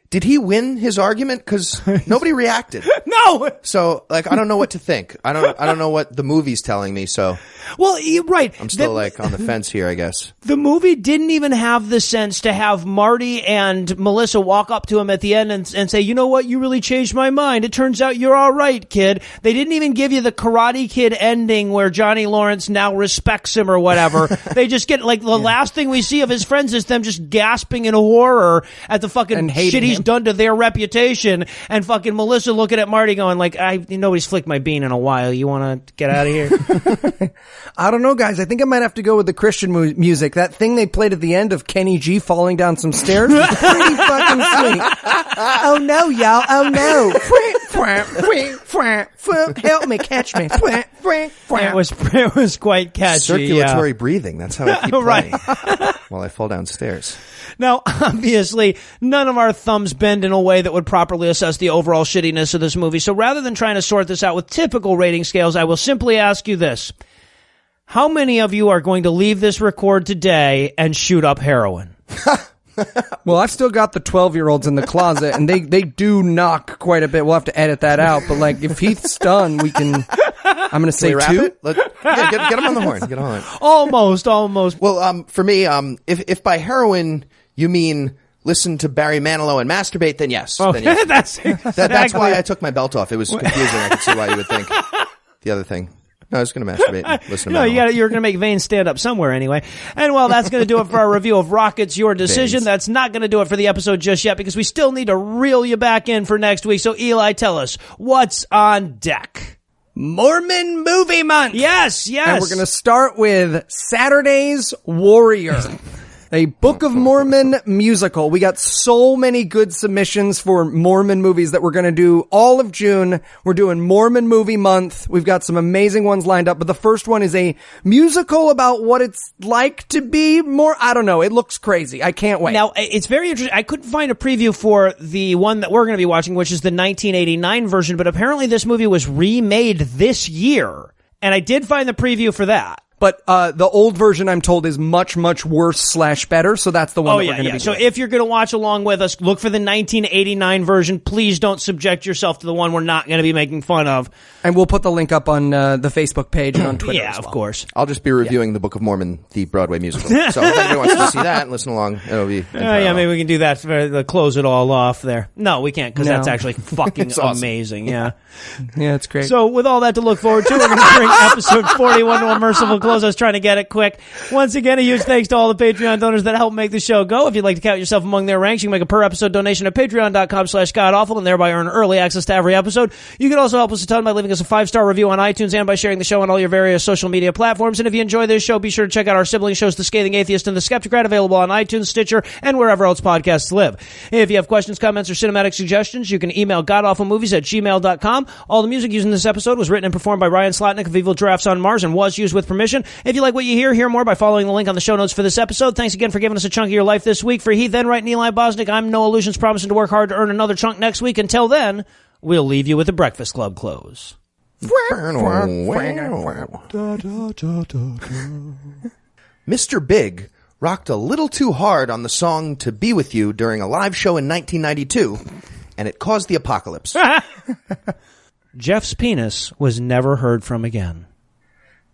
did he win his argument? Because nobody reacted. No. So, I don't know what to think. I don't know what the movie's telling me. So, well, you're right. I'm still on the fence here, I guess. The movie didn't even have the sense to have Marty and Melissa walk up to him at the end and say, "You know what? You really changed my mind. It turns out you're all right, kid." They didn't even give you the Karate Kid ending where Johnny Lawrence now respects him or whatever. They just get the last thing we see of his friends is them just gasping in horror at the fucking shit he's done to their reputation, and fucking Melissa looking at Marty going nobody's flicked my bean in a while. You want to get out of here? I don't know, guys. I think I might have to go with the Christian music. That thing they played at the end of Kenny G falling down some stairs was pretty fucking sweet. Oh no, y'all. Oh no. Help me, catch me. It was quite catchy. Circulatory breathing. That's how I keep playing while I fall downstairs. Now, obviously, none of our thumbs bend in a way that would properly assess the overall shittiness of this movie. So rather than trying to sort this out with typical rating scales, I will simply ask you this. How many of you are going to leave this record today and shoot up heroin? Well, I've still got the 12-year-olds in the closet, and they do knock quite a bit. We'll have to edit that out. But if Heath's done, we can. I'm going to say 2. Get him on the horn. Get him on. Almost. Well, for me, if by heroin you mean listen to Barry Manilow and masturbate, then yes. Oh, then yes. that's That's why I took my belt off. It was confusing. I could see why you would think the other thing. No, I was going to masturbate and listen to No, metal. you're going to make Vane stand up somewhere anyway. And well, that's going to do it for our review of Rocket's Your Decision. Vanes. That's not going to do it for the episode just yet because we still need to reel you back in for next week. So Eli, tell us what's on deck. Mormon Movie Month. Yes. And we're going to start with Saturday's Warrior, a Book of Mormon musical. We got so many good submissions for Mormon movies that we're going to do all of June. We're doing Mormon Movie Month. We've got some amazing ones lined up, but the first one is a musical about what it's like to be more, I don't know. It looks crazy. I can't wait. Now, it's very interesting. I couldn't find a preview for the one that we're going to be watching, which is the 1989 version, but apparently this movie was remade this year. And I did find the preview for that. But the old version, I'm told, is much, much worse / better. So that's the one that we're going to be So doing. if you're going to watch along with us, look for the 1989 version. Please don't subject yourself to the one we're not going to be making fun of. And we'll put the link up on the Facebook page and on Twitter Yeah, as well. of course. I'll just be reviewing the Book of Mormon, the Broadway musical. So if anybody wants to see that and listen along, it'll be... Yeah, maybe we can do that to close it all off there. No, we can't because No. that's actually fucking It's awesome. amazing. Yeah. Yeah, it's great. So with all that to look forward to, we're going to bring episode 41 to a merciful close. I was trying to get it quick. Once again, a huge thanks to all the Patreon donors that help make the show go. If you'd like to count yourself among their ranks, you can make a per episode donation at patreon.com/godawful and thereby earn early access to every episode. You can also help us a ton by leaving us a 5-star review on iTunes and by sharing the show on all your various social media platforms. And if you enjoy this show, be sure to check out our sibling shows, The Scathing Atheist and The Skeptocrat, available on iTunes, Stitcher, and wherever else podcasts live. If you have questions, comments, or cinematic suggestions, you can email godawfulmovies@gmail.com. All the music used in this episode was written and performed by Ryan Slotnick of Evil Giraffes on Mars and was used with permission. If you like what you hear more by following the link on the show notes for this episode. Thanks again for giving us a chunk of your life this week. For Heath, Enright, and Eli Bosnick, I'm Noah Lugeons, promising to work hard to earn another chunk next week. Until then, we'll leave you with the Breakfast Club close. Mr. Big rocked a little too hard on the song To Be With You during a live show in 1992, and it caused the apocalypse. Jeff's penis was never heard from again.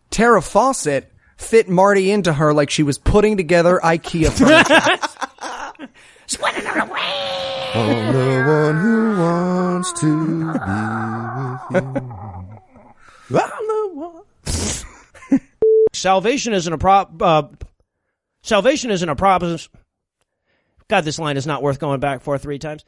Tara Fawcett fit Marty into her like she was putting together IKEA furniture. I'm the one who wants to be with you. I'm the one. Salvation isn't a proposition. God, this line is not worth going back for 3 times.